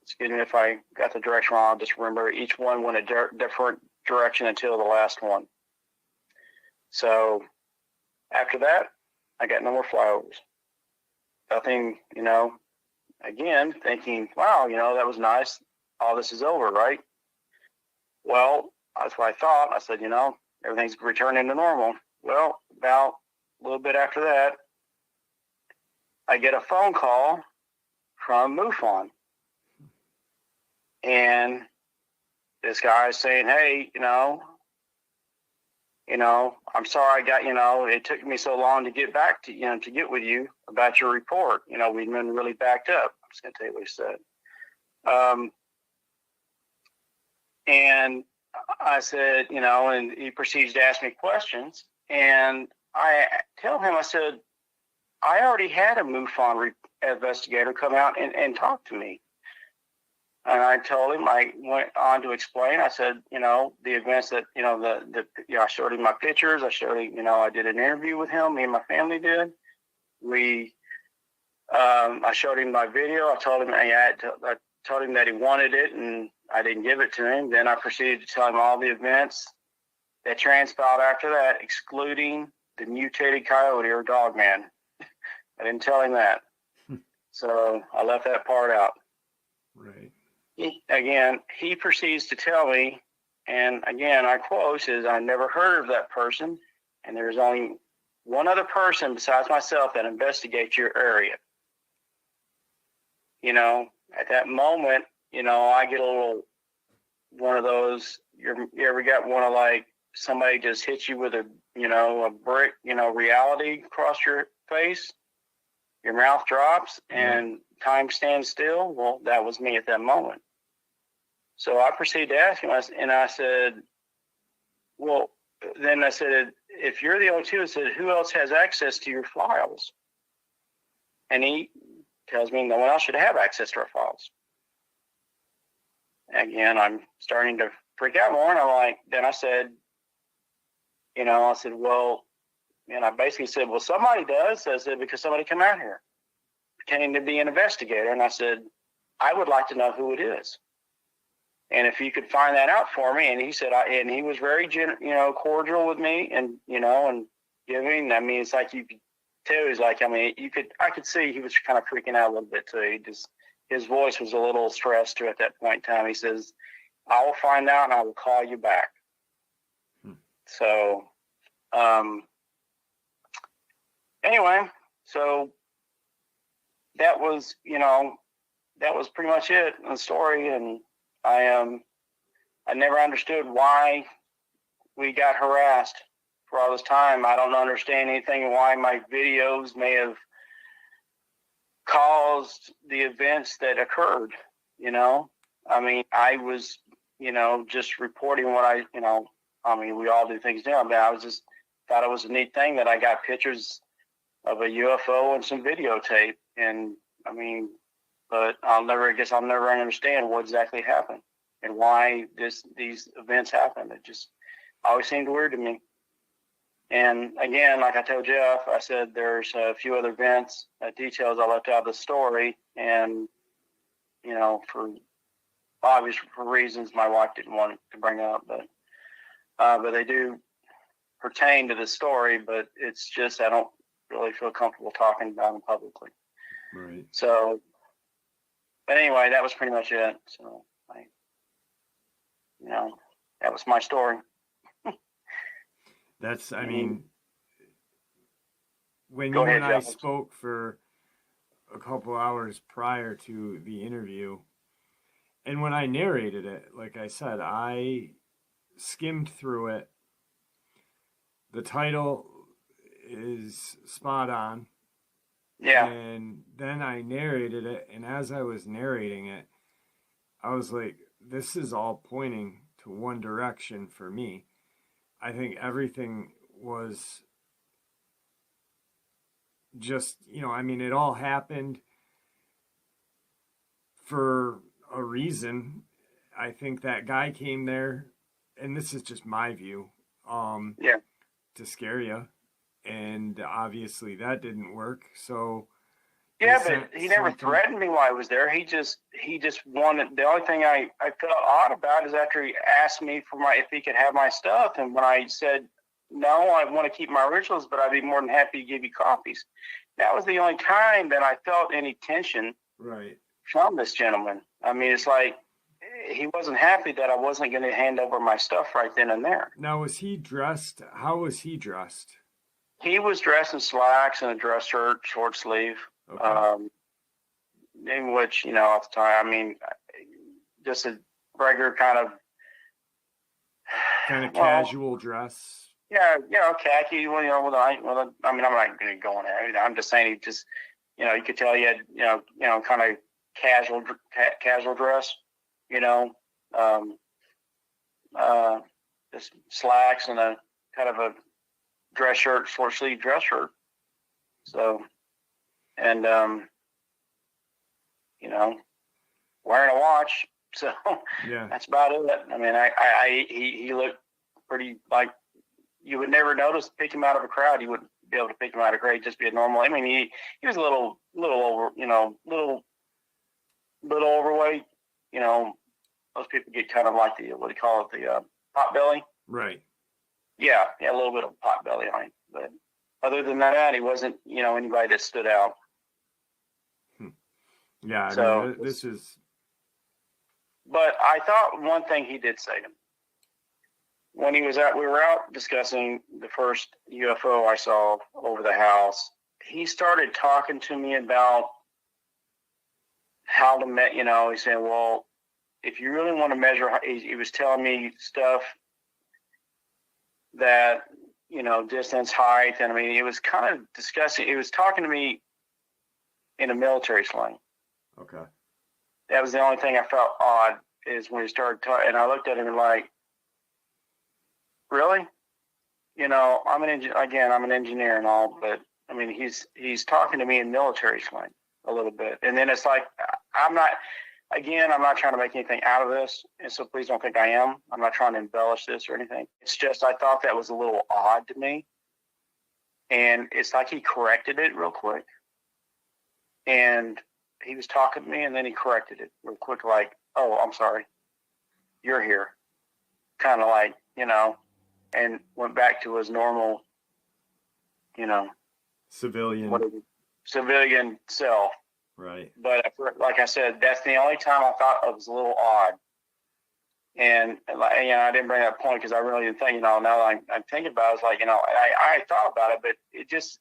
excuse me if I got the direction wrong. I'll just remember each one went a different direction until the last one. So after that, I got no more flyovers. Nothing, again, thinking, wow, that was nice. All this is over, right? Well, that's what I thought. I said, everything's returning to normal. Well, about a little bit after that, I get a phone call from MUFON. And this guy is saying, hey, I'm sorry I got, it took me so long to get back to, to get with you about your report. We've been really backed up. I'm just going to tell you what he said. And I said, and he proceeds to ask me questions. And I tell him, I said, I already had a MUFON investigator come out and talk to me. And I told him, I went on to explain, I said, the events that, I showed him my pictures. I showed him, I did an interview with him. Me and my family did. I showed him my video. I told him, I told him that he wanted it, and I didn't give it to him. Then I proceeded to tell him all the events that transpired after that, excluding the mutated coyote or Dogman. I didn't tell him that. So I left that part out. Right. He proceeds to tell me, and again, I quote, says, I never heard of that person, and there's only one other person besides myself that investigates your area. At that moment, I get a little, one of those, you ever got one of like somebody just hits you with a brick, reality across your face, your mouth drops, and time stands still. Well, that was me at that moment. So I proceeded to ask him, and I said, well, then I said, if you're the only two, I said, who else has access to your files? And he tells me no one else should have access to our files. Again, I'm starting to freak out more, and I'm like, then I said, well, and I basically said, well, somebody does. I said, because somebody come out here pretending to be an investigator. And I said, I would like to know who it is. And if you could find that out for me. And he said, and he was very, cordial with me and, and giving. I mean, it's like you could tell, he's like, I could see he was kind of freaking out a little bit too. His voice was a little stressed too at that point in time. He says, I will find out and I will call you back. So, anyway, so that was, that was pretty much it in the story. And I never understood why we got harassed for all this time. I don't understand anything why my videos may have caused the events that occurred. You know, I mean, I was, just reporting what we all do things now. But I was just thought it was a neat thing that I got pictures of a UFO and some videotape. And I mean, but I'll never understand what exactly happened and why these events happened. It just always seemed weird to me. And again, like I told Jeff, I said there's a few other events, details I left out of the story, and for obvious reasons, my wife didn't want to bring up, but they do pertain to the story. But it's just I don't really feel comfortable talking about them publicly. Right. So, but anyway, that was pretty much it. So, that was my story. That's, I mean, when Go you ahead, and I Jeff. spoke for a couple hours prior to the interview, and when I narrated it, like I said, I skimmed through it. The title is spot on. Yeah. And then I narrated it, and as I was narrating it, I was like, this is all pointing to one direction for me. I think everything was just, it all happened for a reason. I think that guy came there, and this is just my view, to scare you. And obviously that didn't work. So yeah, but he never threatened me while I was there. He just wanted. The only thing I felt odd about is after he asked me for if he could have my stuff, and when I said no, I want to keep my originals, but I'd be more than happy to give you copies. That was the only time that I felt any tension from this gentleman. I mean, it's like he wasn't happy that I wasn't going to hand over my stuff right then and there. Now, was he dressed? How was he dressed? He was dressed in slacks and a dress shirt, short sleeve. Okay. In which, at the time, I mean, just a regular kind of casual dress. Yeah, khaki. Well, I'm not going to go on there. I'm just saying, he just, you could tell he had, kind of casual dress, just slacks and a kind of a dress shirt, short sleeve dress shirt. So, and wearing a watch. So yeah, that's about it. I mean, he looked pretty like you would never notice. Pick him out of a crowd. You wouldn't be able to pick him out of a crowd. He'd just be a normal. I mean, he was a little over, little overweight. Most people get kind of like the pot belly. Right. Yeah, a little bit of pot belly on him. But other than that, he wasn't, anybody that stood out. Yeah, so this is. But I thought one thing he did say to me when we were out discussing the first UFO I saw over the house. He started talking to me about how to he said, well, if you really want to measure, he was telling me stuff that, distance, height. And I mean, it was kind of discussing, it was talking to me in a military slang. Okay. That was the only thing I felt odd is when he started talking, and I looked at him and like, really? I'm an engineer and all, but I mean, he's talking to me in military slang a little bit. And then it's like, I'm not trying to make anything out of this. And so please don't think I am. I'm not trying to embellish this or anything. It's just, I thought that was a little odd to me. And it's like he corrected it real quick. And he was talking to me and then he corrected it real quick. Like, oh, I'm sorry. You're here. Kind of like, and went back to his normal, civilian self. Right. But like I said, that's the only time I thought it was a little odd. And I didn't bring that point because I really didn't think, now that I'm thinking about it, it's like, I thought about it, but it just,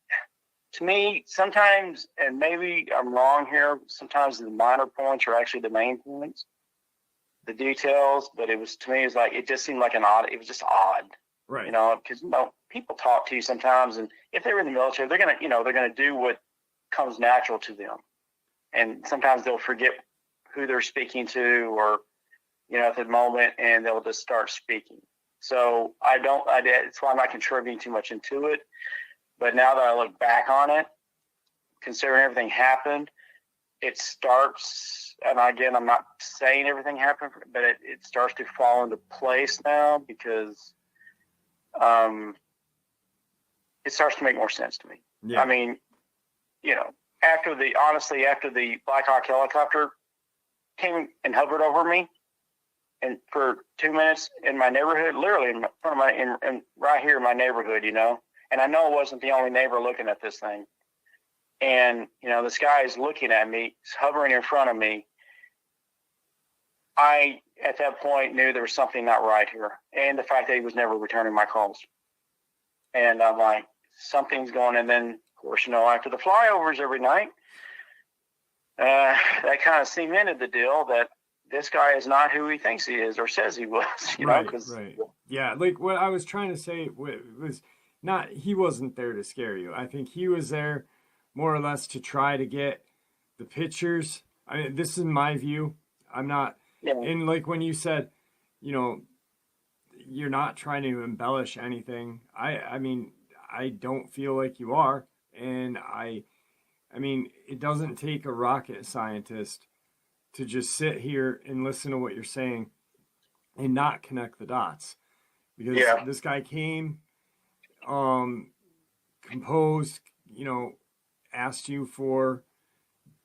to me, sometimes, and maybe I'm wrong here, sometimes the minor points are actually the main points, the details, but it was, to me, it's like, it just seemed like it was just odd. Right. Because, people talk to you sometimes, and if they were in the military, they're going to do what comes natural to them. and sometimes they'll forget who they're speaking to, or at the moment, and they'll just start speaking. So it's why I'm not contributing too much into it. But now that I look back on it, considering everything happened, it starts, and again, I'm not saying everything happened, but it starts to fall into place now, because it starts to make more sense to me. Yeah. I mean, after the Black Hawk helicopter came and hovered over me, and for 2 minutes in my neighborhood, literally in front of right here in my neighborhood, and I know I wasn't the only neighbor looking at this thing. And, this guy is looking at me, he's hovering in front of me. I, at that point, knew there was something not right here. And the fact that he was never returning my calls. And I'm like, something's going. And then, of course, after the flyovers every night, that kind of cemented the deal that this guy is not who he thinks he is or says he was, Right. Yeah, like what I was trying to say was not, he wasn't there to scare you. I think he was there more or less to try to get the pictures. I mean, this is my view. I'm not, and like when you said, you're not trying to embellish anything. I mean, I don't feel like you are. And I mean, it doesn't take a rocket scientist to just sit here and listen to what you're saying and not connect the dots. Because this guy came, composed, asked you for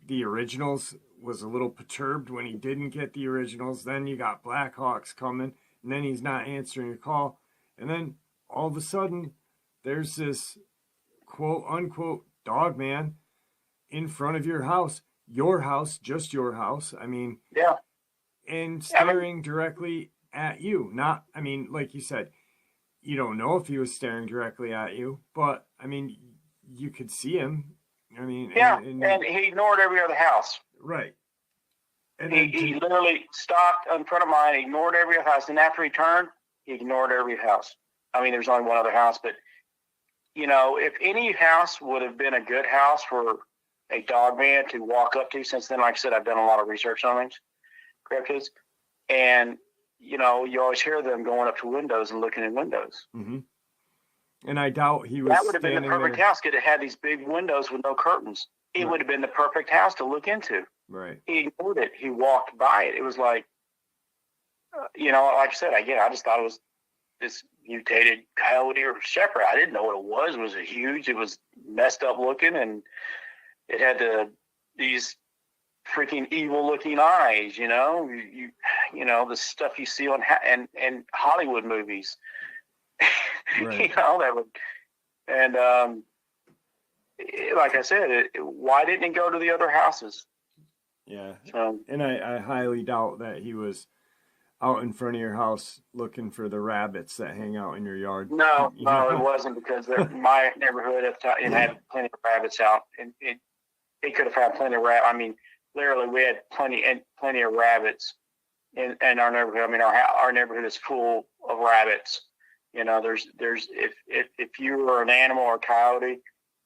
the originals, was a little perturbed when he didn't get the originals. Then you got Blackhawks coming, and then he's not answering your call. And then all of a sudden, there's this quote unquote Dogman in front of your house, just your house. I mean, and staring directly at you. Not, I mean, like you said, you don't know if he was staring directly at you, but I mean, you could see him. I mean, and he ignored every other house. Right. And he literally stopped in front of mine, ignored every other house, and after he turned, he ignored every house. I mean, there's only one other house, but if any house would have been a good house for a Dogman to walk up to, since then, like I said, I've done a lot of research on things, cryptids, and you always hear them going up to windows and looking in windows. Mm-hmm. And I doubt he was. That would have been the perfect house. Could have had these big windows with no curtains. It would have been the perfect house to look into. Right. He ignored it. He walked by it. It was like, like I said, again, I just thought it was this mutated coyote or shepherd. I didn't know what it was. It was huge. It was messed up looking, and it had these freaking evil looking eyes. The stuff you see on and Hollywood movies. Right. That would, and like I said, why didn't he go to the other houses? Yeah. And I highly doubt that he was out in front of your house looking for the rabbits that hang out in your yard. No, it wasn't, because my neighborhood at the time had plenty of rabbits out, and it could have had plenty of rabbits. I mean, literally, we had plenty of rabbits in our neighborhood. I mean, our neighborhood is full of rabbits. There's if you were an animal or a coyote,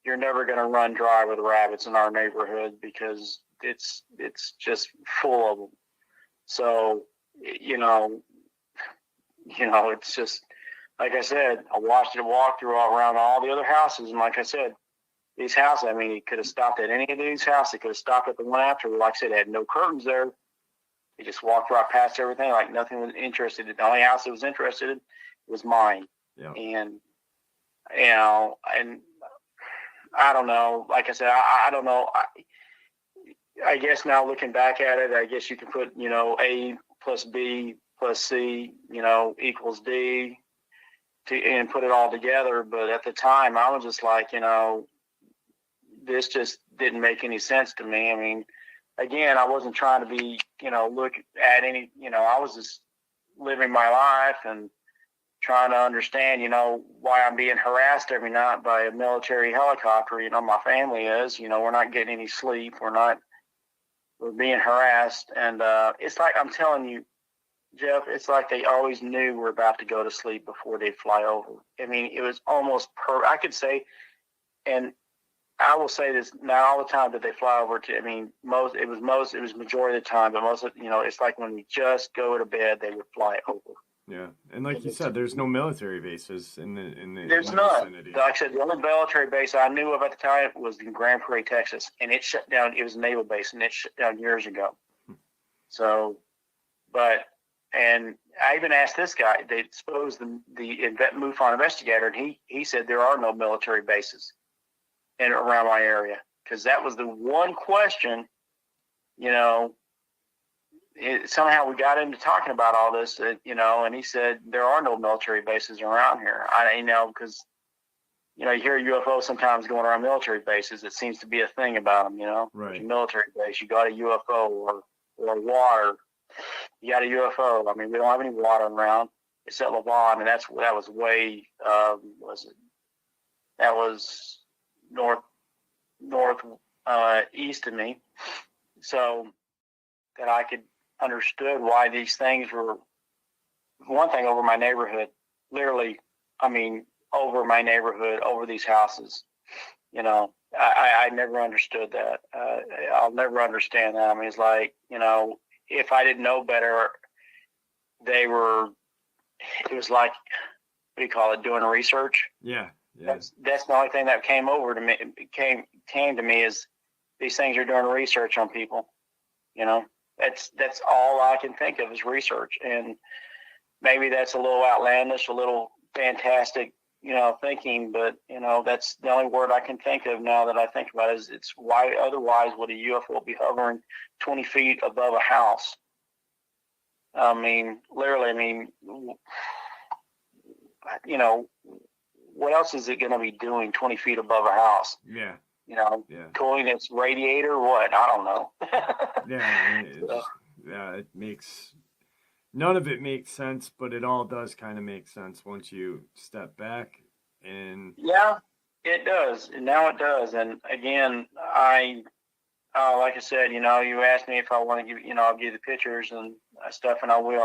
you're never going to run dry with rabbits in our neighborhood, because it's just full of them. So, it's just, like I said, I watched it walk through all around all the other houses. And like I said, these houses, I mean, he could have stopped at any of these houses. He could have stopped at the one after. Like I said, it had no curtains there. He just walked right past everything like nothing was interested in. The only house that was interested in was mine. Yeah. And, and I don't know. Like I said, I don't know. I guess now looking back at it, I guess you can put, A plus B plus C, equals D, and put it all together. But at the time, I was just like, this just didn't make any sense to me. I mean, again, I wasn't trying to be, look at any, I was just living my life and trying to understand, why I'm being harassed every night by a military helicopter. My family is, we're not getting any sleep. We're being harassed. And it's like, I'm telling you, Jeff, it's like they always knew we're about to go to sleep before they fly over. I mean, it was almost I could say, and I will say this, not all the time did they fly over to, I mean, it was majority of the time, but most of, it's like when we just go to bed, they would fly over. Yeah. And like you said, there's no military bases in the There's in the none. vicinity. Like I said, the only military base I knew of at the time was in Grand Prairie, Texas, and it shut down. It was a naval base, and it shut down years ago. So, and I even asked this guy. They exposed the MUFON investigator, and he said there are no military bases in around my area, because that was the one question. Somehow we got into talking about all this, and he said there are no military bases around here. Because you hear UFOs sometimes going around military bases. It seems to be a thing about them. Right. There's a military base, you got a UFO, or water, you got a UFO. I mean, we don't have any water around except Levon, and that was way that was north east of me, so that I could understood why these things were one thing over my neighborhood, literally, I mean, over my neighborhood, over these houses. I never understood that. I'll never understand that. I mean, it's like, if I didn't know better, it was like, what do you call it, doing research? Yeah. That's the only thing that came over to me, came to me, is these things are doing research on people. That's all I can think of is research. And maybe that's a little outlandish, a little fantastic, thinking, but, that's the only word I can think of now that I think about it, is it's why otherwise would a UFO be hovering 20 feet above a house? I mean, literally, what else is it going to be doing 20 feet above a house? Yeah. Cooling its radiator, what? I don't know. It makes, none of it makes sense, but it all does kind of make sense once you step back. And yeah, it does. And now it does. And again, like I said, you asked me if I want to give, I'll give the pictures and stuff, and I will.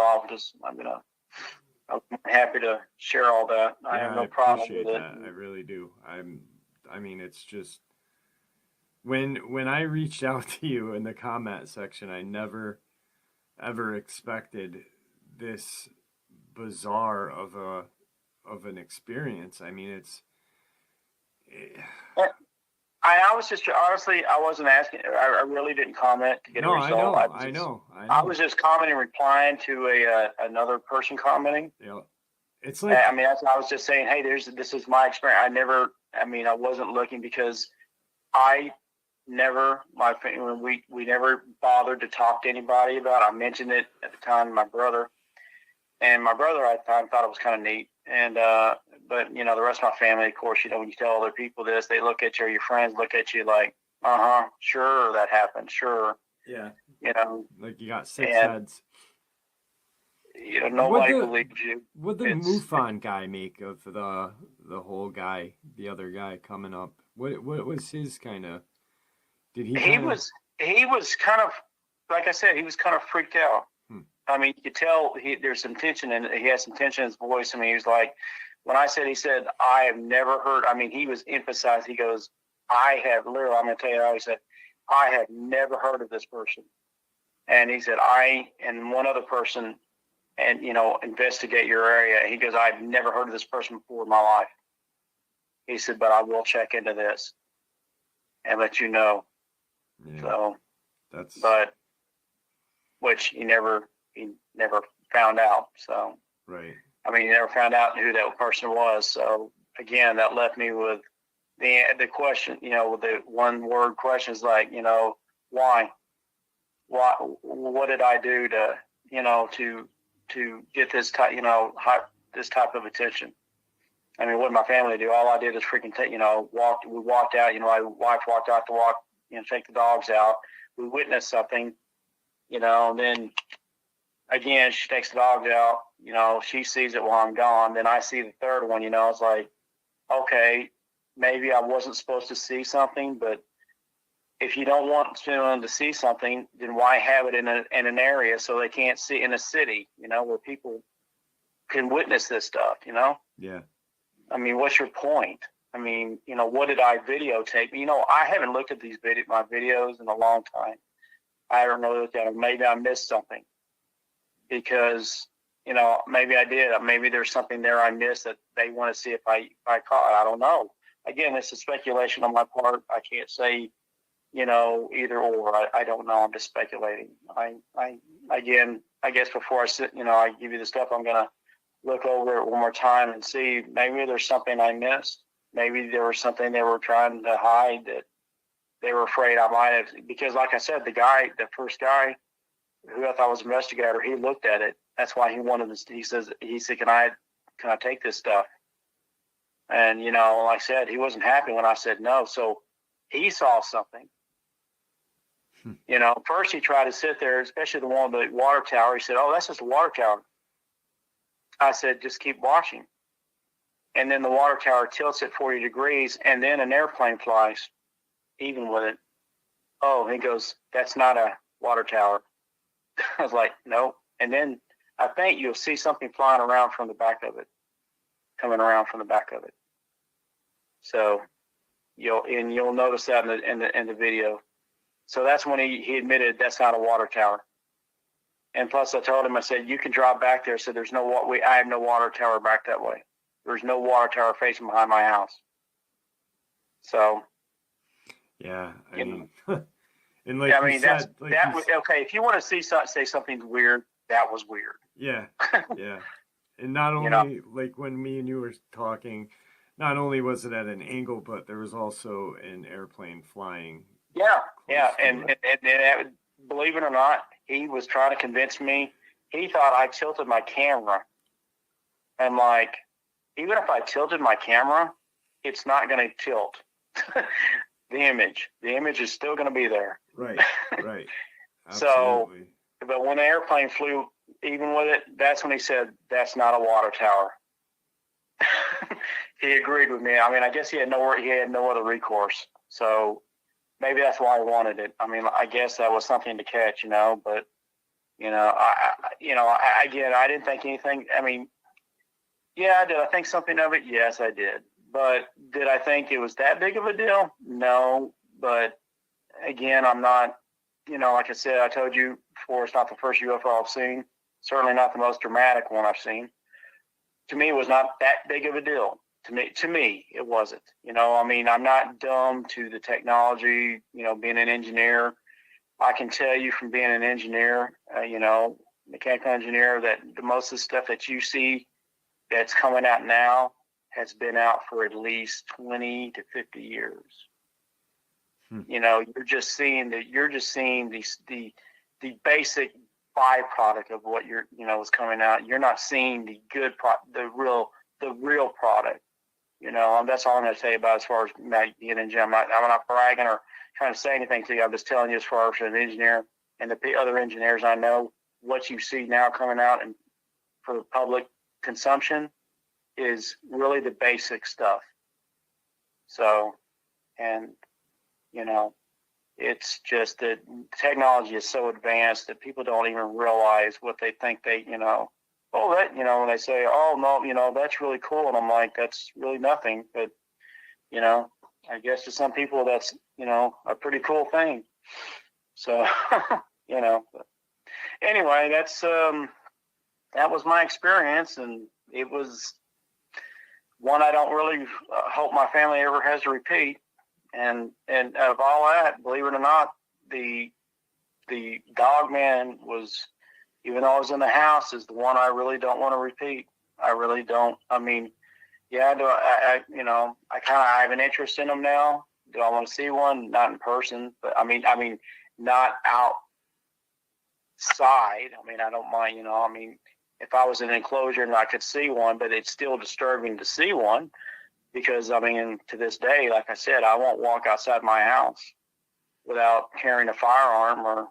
I'm happy to share all that. I have no problem with it. I really do. I mean, it's just, when I reached out to you in the comment section, I never ever expected this bizarre of an experience. I mean, I was just, honestly, I wasn't asking. I really didn't comment to get a result. I know. I was just commenting, replying to another person commenting. Yeah, it's like, I was just saying, hey, this is my experience. I wasn't looking, because we never bothered to talk to anybody about it. I mentioned it at the time to my brother, and my brother at the time thought it was kind of neat. And but the rest of my family, of course, when you tell other people this, they look at you, or your friends look at you like, sure, that happened, sure. Yeah. Like you got six heads. Nobody believes you. What did the MUFON guy make of the whole guy, the other guy coming up? What was his kind of? Did he? He was kind of, like I said, he was kind of freaked out. I mean, you could tell there's some tension, and he had some tension in his voice. I mean, he was like, when he said, I have never heard, he was emphasized, he goes, I'm going to tell you how he said, I have never heard of this person. And he said, I and one other person, and, investigate your area. He goes, I've never heard of this person before in my life. He said, but I will check into this and let you know. Yeah, so, which he never found out. So, right. He never found out who that person was. So again, that left me with the question, with the one word question is like, why, what did I do to get this type, this type of attention? What did my family do? All I did was freaking we walked out, my wife walked out to take the dogs out. We witnessed something, and then again, she takes the dogs out, she sees it while I'm gone. Then I see the third one, it's like, okay, maybe I wasn't supposed to see something, but if you don't want someone to see something, then why have it in an area so they can't see in a city, where people can witness this stuff, Yeah. What's your point? I mean, what did I videotape? I haven't looked at my videos in a long time. I haven't really looked at them. Maybe I missed something because, maybe I did. Maybe there's something there I missed that they want to see if I caught. I don't know. Again, this is speculation on my part. I can't say, either or. I don't know. I'm just speculating. Again, I guess before I sit, I give you the stuff, I'm going to look over it one more time and see maybe there's something I missed. Maybe there was something they were trying to hide that they were afraid I might have. Because like I said, the first guy who I thought was an investigator, he looked at it. That's why he wanted this. He said, can I take this stuff? And, like I said, he wasn't happy when I said no. So he saw something. First he tried to sit there, especially the one with the water tower. He said, oh, that's just a water tower. I said, just keep watching. And then the water tower tilts at 40 degrees, and then an airplane flies, even with it. Oh, he goes, that's not a water tower. I was like, no. And then I think you'll see something flying around from the back of it, coming around from the back of it. So you'll notice that in the video. So that's when he admitted that's not a water tower. And plus, I told him, I said, you can drop back there. So I have no water tower back that way. There's no water tower facing behind my house. So. Yeah, I mean, and like you said, okay. If you want to say something weird, that was weird. Yeah, yeah. And not only like when me and you were talking, not only was it at an angle, but there was also an airplane flying. Yeah, and believe it or not, he was trying to convince me. He thought I tilted my camera. And like, even if I tilted my camera, it's not going to tilt the image. The image is still going to be there. Right. Absolutely. So, but when the airplane flew, even with it, that's when he said, that's not a water tower. He agreed with me. I mean, I guess he had no other recourse. So maybe that's why I wanted it. I mean, I guess that was something to catch, but, I didn't think anything. I mean, yeah, did I think something of it? Yes, I did. But did I think it was that big of a deal? No. But again, I'm not, like I said, I told you before, it's not the first UFO I've seen. Certainly not the most dramatic one I've seen. To me, it was not that big of a deal. To me, it wasn't. I mean, I'm not dumb to the technology, being an engineer. I can tell you from being an engineer, mechanical engineer, that the most of the stuff that you see that's coming out now has been out for at least 20 to 50 years. You're just seeing the basic byproduct of what is coming out. You're not seeing the good the real product. That's all I'm going to tell you about as far as being an engineer. I'm not bragging or trying to say anything to you. I'm just telling you as far as an engineer and the other engineers I know, what you see now coming out and for public consumption is really the basic stuff. So, and, it's just that technology is so advanced that people don't even realize what they think when they say, oh, no, that's really cool. And I'm like, that's really nothing. But, I guess to some people that's, a pretty cool thing. So, anyway, that was my experience. And it was one I don't really hope my family ever has to repeat. And out of all that, believe it or not, the Dogman was, even though I was in the house, is the one I really don't want to repeat. I really don't. I mean, yeah, I have an interest in them now. Do I want to see one? Not in person, but I mean, not outside. I mean, I don't mind, if I was in an enclosure and I could see one, but it's still disturbing to see one because, to this day, like I said, I won't walk outside my house without carrying a firearm or,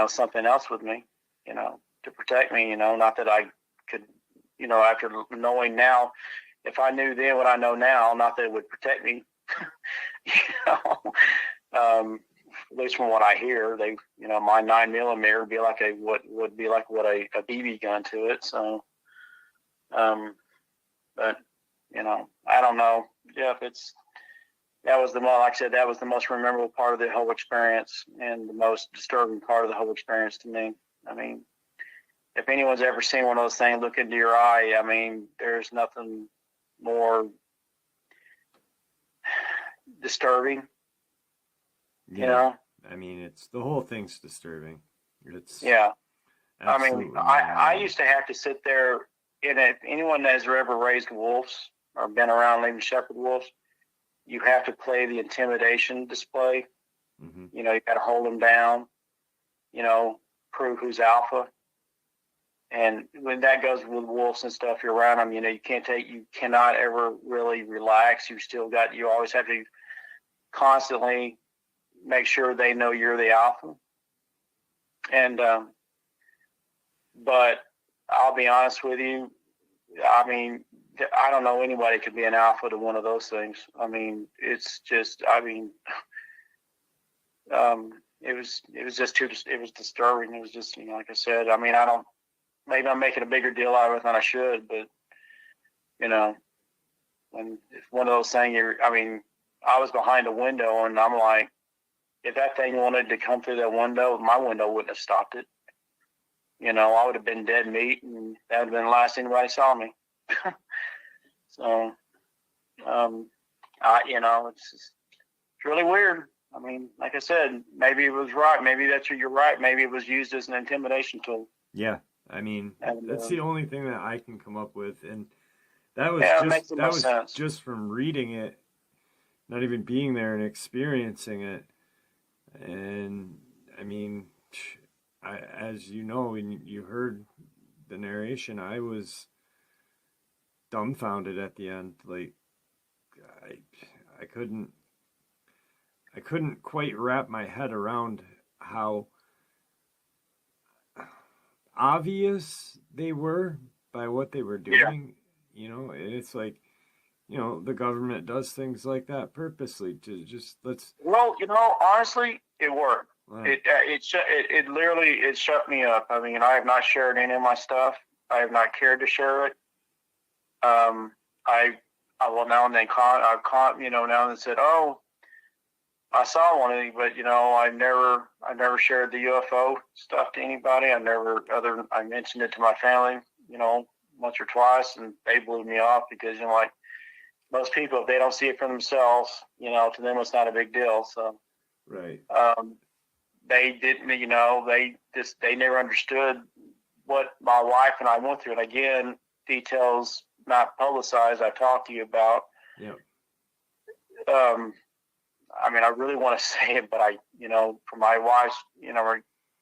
something else with me, to protect me, not that I could, after knowing now, if I knew then what I know now, not that it would protect me, at least from what I hear, they, my 9mm would be like a BB gun to it. So, but I don't know. Yeah, that was like I said, that was the most memorable part of the whole experience and the most disturbing part of the whole experience to me. I mean, if anyone's ever seen one of those things look into your eye, I mean, there's nothing more disturbing, Yeah. I mean, it's the whole thing's disturbing. It's Yeah. absolutely. I mean, I used to have to sit there, and if anyone has ever raised wolves or been around leaving shepherd wolves, you have to play the intimidation display. Mm-hmm. You got to hold them down, prove who's alpha. And when that goes with wolves and stuff, you're around them, you cannot ever really relax. You always have to constantly make sure they know you're the alpha. And, but I'll be honest with you. I mean, I don't know anybody could be an alpha to one of those things. I mean, it's just, it was disturbing. It was just, like I said, I mean, maybe I'm making a bigger deal out of it than I should, but, when it's one of those things, I was behind a window and I'm like, if that thing wanted to come through that window, my window wouldn't have stopped it. I would have been dead meat and that would have been the last anybody saw me. So, it's really weird. I mean, like I said, maybe it was right. Maybe you're right. Maybe it was used as an intimidation tool. Yeah. I mean, that's the only thing that I can come up with. And that was just from reading it, not even being there and experiencing it. And I mean, as you know, and you heard the narration, I was dumbfounded at the end. Like, I couldn't quite wrap my head around how obvious they were by what they were doing. Yeah. It's like, the government does things like that purposely to just Well, honestly, it worked. Wow. It literally shut me up. I mean, I have not shared any of my stuff. I have not cared to share it. I will now and then now and then said, oh, I saw one of these, but I never shared the UFO stuff to anybody. I mentioned it to my family, once or twice, and they blew me off because like most people, if they don't see it for themselves, to them it's not a big deal. So, right. They didn't, they never understood what my wife and I went through. And again, details not publicized. I talked to you about. Yeah. I mean, I really want to say it, but for my wife's,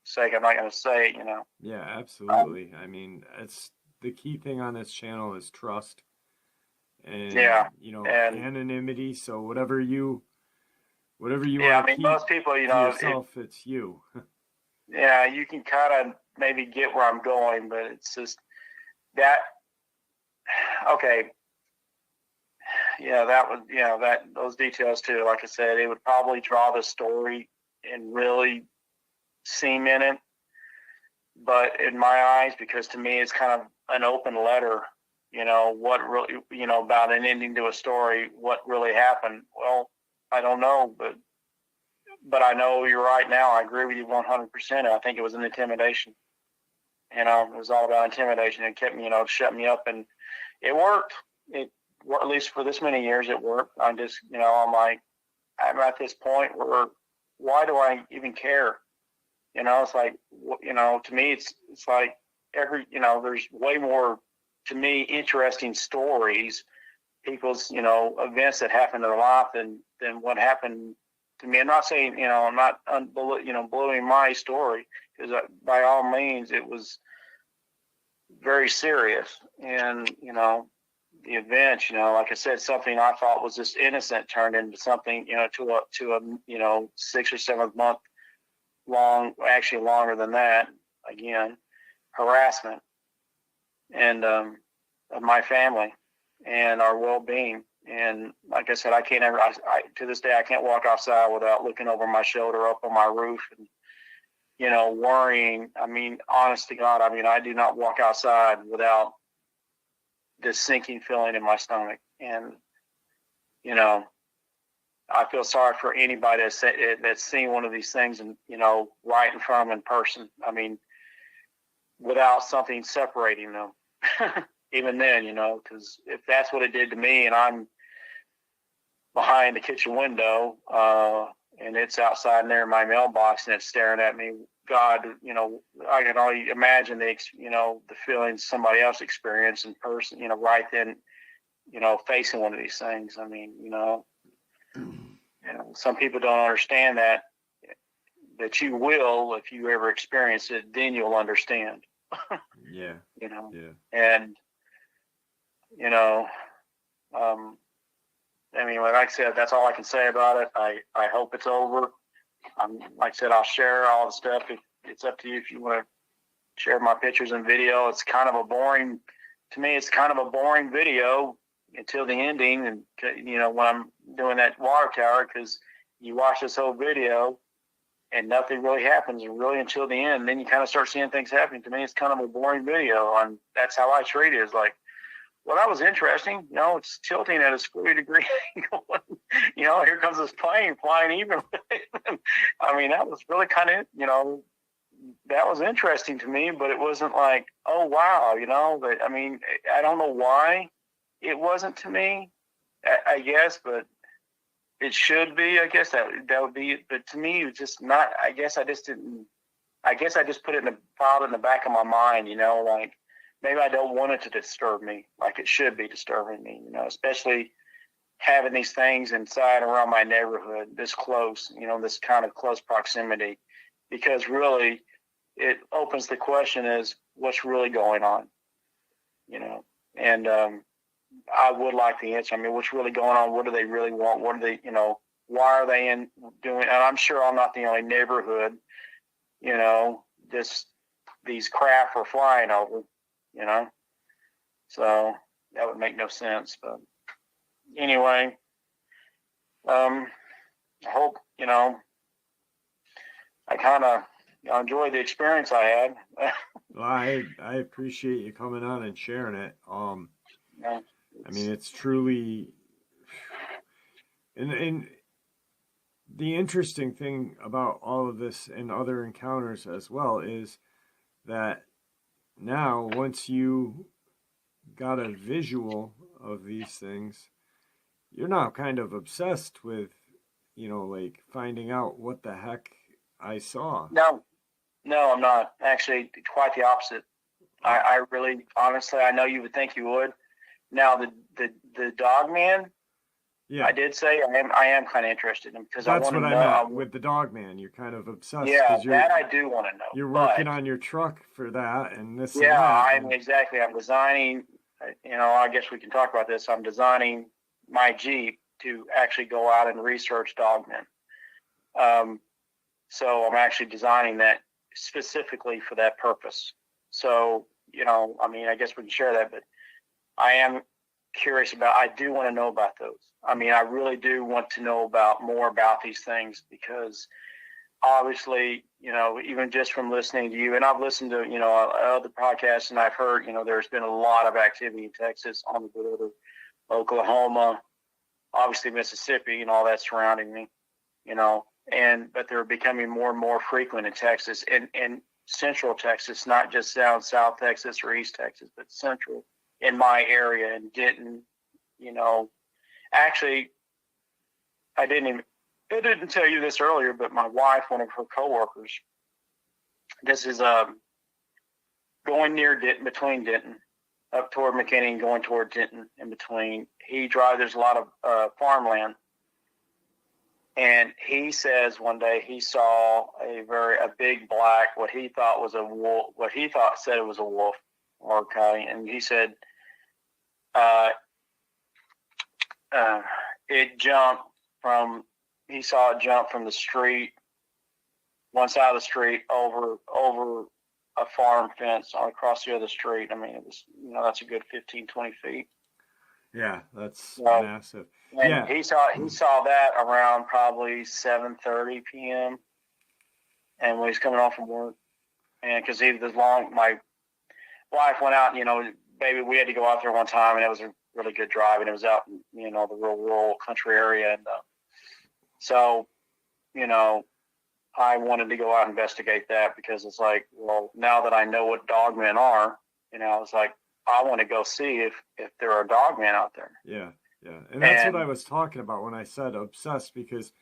sake, I'm not going to say it, Yeah, absolutely. I mean, it's the key thing on this channel is trust and, anonymity. So whatever you want to keep most people, to yourself, it's you. Yeah, you can kind of maybe get where I'm going, but it's just that, okay. Yeah, those details too. Like I said, it would probably draw the story and really seem in it. But in my eyes, because to me it's kind of an open letter, what really, about an ending to a story, what really happened. Well, I don't know, but I know you're right now. I agree with you 100%. I think it was an intimidation. It was all about intimidation. It kept me, shut me up, and it worked. At least for this many years, it worked. I'm just, I'm at this point where, why do I even care? It's like, to me, it's like there's way more, to me, interesting stories, people's, events that happen in their life than what happened to me. I'm not saying, I'm not, blowing my story, because by all means, it was very serious. And, the event, like I said, something I thought was just innocent turned into something, to a 6 or 7 month long, actually longer than that, again, harassment and of my family and our well-being. And like I said, I can't ever, to this day, I can't walk outside without looking over my shoulder up on my roof and, worrying. I mean, honest to God, I do not walk outside without this sinking feeling in my stomach, And, you know, I feel sorry for anybody that's seen one of these things and, you know, right in front of them in person. I mean, without something separating them. Even then, you know, because if that's what it did to me and I'm behind the kitchen window and it's outside there in my mailbox and it's staring at me, God, you know, I can only imagine the feelings somebody else experienced in person, you know, right then, you know, facing one of these things. I mean, you know, some people don't understand that you will, if you ever experience it, then you'll understand. Yeah. You know, Yeah. and, you know, I mean, like I said, that's all I can say about it. I hope it's over. Like I said, I'll share all the stuff. It's up to you if you want to share my pictures and video. It's kind of a boring, to me, it's kind of a boring video until the ending. And, you know, when I'm doing that water tower, because you watch this whole video and nothing really happens really until the end. Then you kind of start seeing things happening. To me, it's kind of a boring video. And that's how I treat it. Is like, well, that was interesting. You know, it's tilting at a 40-degree angle. You know, here comes this plane flying even with it. I mean, that was really kind of, you know, that was interesting to me, but it wasn't like, oh, wow, you know. But I mean, I don't know why it wasn't to me, I guess, but it should be. I guess that would be it. But to me, it was just not, I guess I just put it filed in the back of my mind, you know, like, maybe I don't want it to disturb me like it should be disturbing me, you know, especially having these things inside around my neighborhood this close, you know, this kind of close proximity, because really it opens the question is what's really going on, you know, and I would like the answer. I mean, what's really going on? What do they really want? What do they, you know, why are they doing? And I'm sure I'm not the only neighborhood, you know, these craft are flying over. You know, so that would make no sense. But anyway, I hope, you know, I kind of enjoyed the experience I had. Well, I appreciate you coming on and sharing it. Yeah, I mean, it's truly, and the interesting thing about all of this and other encounters as well is that now, once you got a visual of these things, you're now kind of obsessed with, you know, like finding out what the heck I saw. No, I'm not. Actually, quite the opposite. I really, honestly, I know you would think you would. Now, the Dogman, yeah, I did say I am kind of interested in, because I that's want what to I know. meant with the Dogman. You're kind of obsessed. Yeah, that I do want to know. You're working on your truck for that and this. Yeah, and that, I'm designing. You know, I guess we can talk about this. I'm designing my Jeep to actually go out and research Dogman. So I'm actually designing that specifically for that purpose. So, you know, I mean, I guess we can share that, but I am curious I do want to know about those. I mean, I really do want to know more about these things, because obviously, you know, even just from listening to you, and I've listened to, you know, other podcasts, and I've heard, you know, there's been a lot of activity in Texas, on the border, Oklahoma, obviously Mississippi, and all that surrounding me, you know, but they're becoming more and more frequent in Texas and central Texas, not just down South Texas or East Texas, but central in my area, in Denton, you know. Actually, I didn't tell you this earlier, but my wife, one of her coworkers, this is going near Denton, between Denton, up toward McKinney and going toward Denton in between. There's a lot of farmland. And he says one day he saw a big black, what he thought was a wolf, said it was a wolf or a coyote. And he said he saw it jump from the street, one side of the street, over a farm fence across the other street. I mean, it was, you know, that's a good 15, 20 feet. Yeah, that's massive. And yeah, he saw that around probably 7:30 p.m. And when he's coming off from work, and because my wife went out, you know, baby, we had to go out there one time, and it was really good drive, and it was out in, the real rural country area. And so, I wanted to go out and investigate that, because it's like, well, now that I know what dogmen are, it's like, I want to go see if there are dogmen out there. Yeah. And that's what I was talking about when I said obsessed, because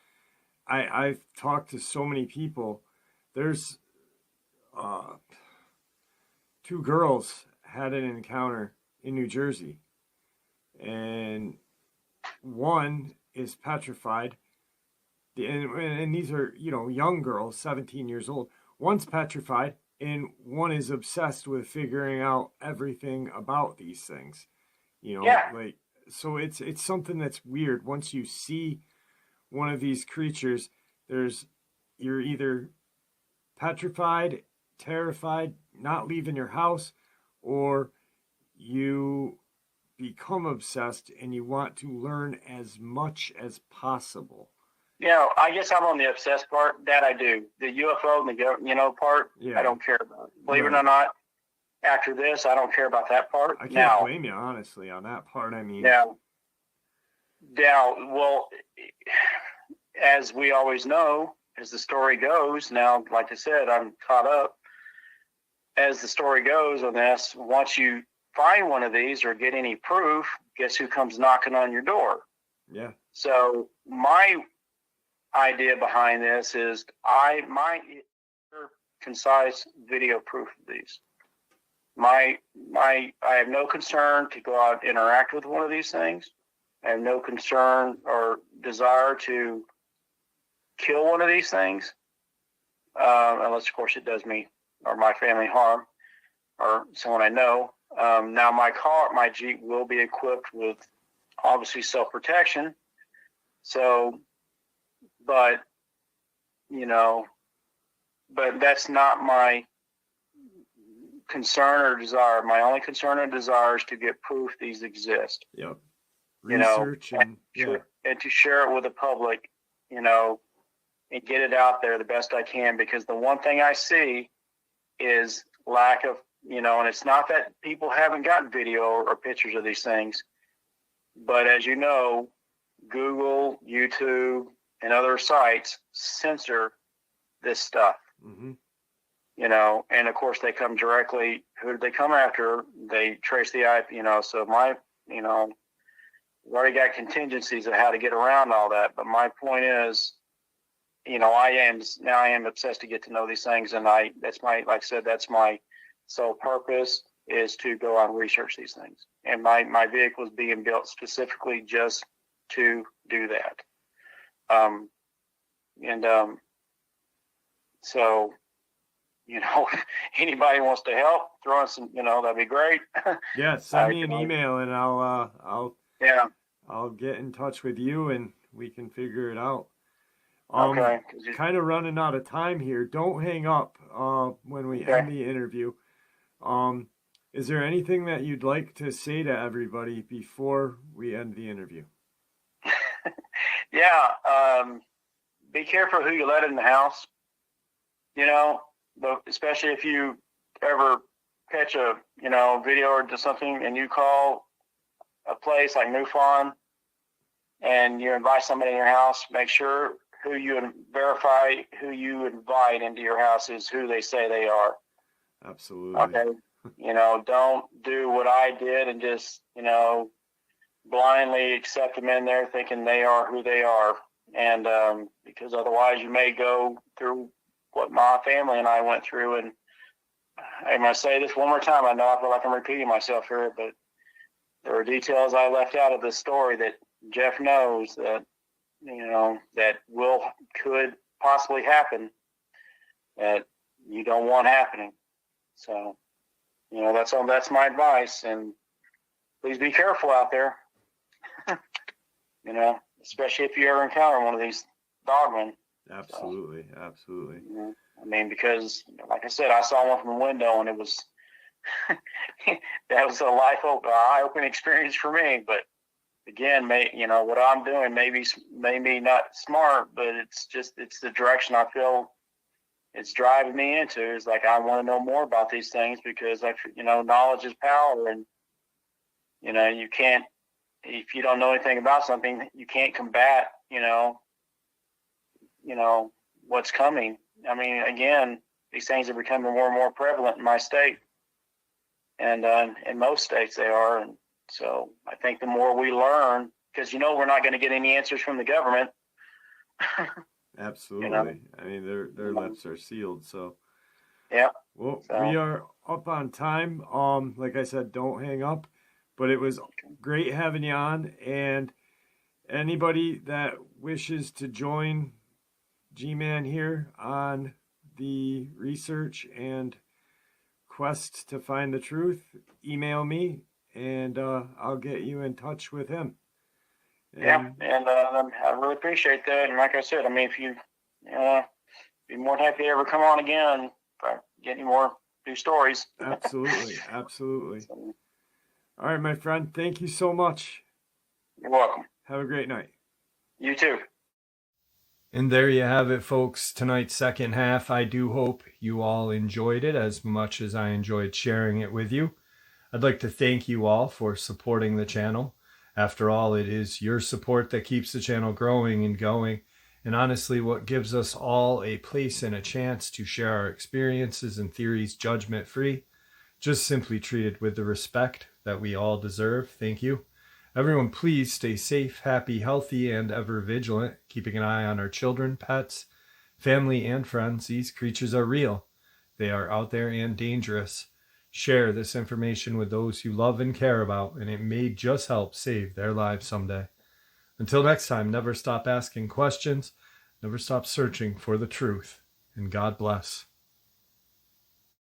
I've talked to so many people. There's 2 girls had an encounter in New Jersey, and one is petrified. And these are, young girls, 17 years old. One's petrified, and one is obsessed with figuring out everything about these things. Yeah. Like, so it's something that's weird. Once you see one of these creatures, you're either petrified, terrified, not leaving your house, or you become obsessed and you want to learn as much as possible. I guess I'm on the obsessed part. That I do. The UFO and the part, Yeah. I don't care about. Believe it or not, after this, I don't care about that part. I can't blame you, honestly, on that part. I mean, Now, well, as we always know, as the story goes, now, like I said, I'm caught up. As the story goes on this, once you find one of these or get any proof, guess who comes knocking on your door? Yeah. So my idea behind this is I concise video proof of these. I have no concern to go out and interact with one of these things. I have no concern or desire to kill one of these things, unless, of course, it does me or my family harm or someone I know. Now, my Jeep will be equipped with, obviously, self-protection. So, but that's not my concern or desire. My only concern or desire is to get proof these exist. Yep. Research and to share it with the public, and get it out there the best I can, because the one thing I see is lack of, and it's not that people haven't gotten video or pictures of these things, but as you know, Google, YouTube, and other sites censor this stuff. Mm-hmm. And of course they come directly. Who did they come after? They trace the IP. So we've already got contingencies of how to get around all that. But my point is, I am obsessed to get to know these things, and that's my sole purpose, is to go out and research these things. And my vehicle is being built specifically just to do that. So, anybody wants to help, throw in some, that'd be great. Yeah, send me an email and I'll get in touch with you and we can figure it out. Okay. Kind of running out of time here. Don't hang up when we end the interview. Is there anything that you'd like to say to everybody before we end the interview? Be careful who you let in the house. But especially if you ever catch a video or do something and you call a place like Newfound and you invite somebody in your house, make sure verify who you invite into your house is who they say they are. Absolutely. Okay. Don't do what I did and just, blindly accept them in there thinking they are who they are. And because otherwise you may go through what my family and I went through. And I'm going to say this one more time. I know I feel like I'm repeating myself here, but there are details I left out of this story that Jeff knows that, that could possibly happen, that you don't want happening. So, that's my advice. And please be careful out there, especially if you ever encounter one of these dogmen. Absolutely. Because like I said, I saw one from the window and it was, that was a eye-opening experience for me. But again, what I'm doing maybe not smart, but it's the direction I feel it's driving me into. Is like, I want to know more about these things because knowledge is power, and you can't if you don't know anything about something, you can't combat, what's coming. I mean, again, these things are becoming more and more prevalent in my state, and in most states they are. And so I think the more we learn, because we're not going to get any answers from the government. Absolutely. I mean, their lips are sealed. So Yeah. well, So. we are up on time. Like I said, don't hang up. But it was great having you on. And anybody that wishes to join G-Man here on the research and quest to find the truth, email me and I'll get you in touch with him. And I really appreciate that. And like I said, I mean, if you be more than happy to ever come on again if I get any more new stories. Absolutely. So, all right, my friend. Thank you so much. You're welcome. Have a great night. You too. And there you have it, folks. Tonight's second half. I do hope you all enjoyed it as much as I enjoyed sharing it with you. I'd like to thank you all for supporting the channel. After all, it is your support that keeps the channel growing and going, and honestly what gives us all a place and a chance to share our experiences and theories judgment-free, just simply treated with the respect that we all deserve. Thank you. Everyone, please stay safe, happy, healthy, and ever vigilant, keeping an eye on our children, pets, family, and friends. These creatures are real. They are out there and dangerous. Share this information with those you love and care about, and it may just help save their lives someday. Until next time, never stop asking questions, never stop searching for the truth, and God bless.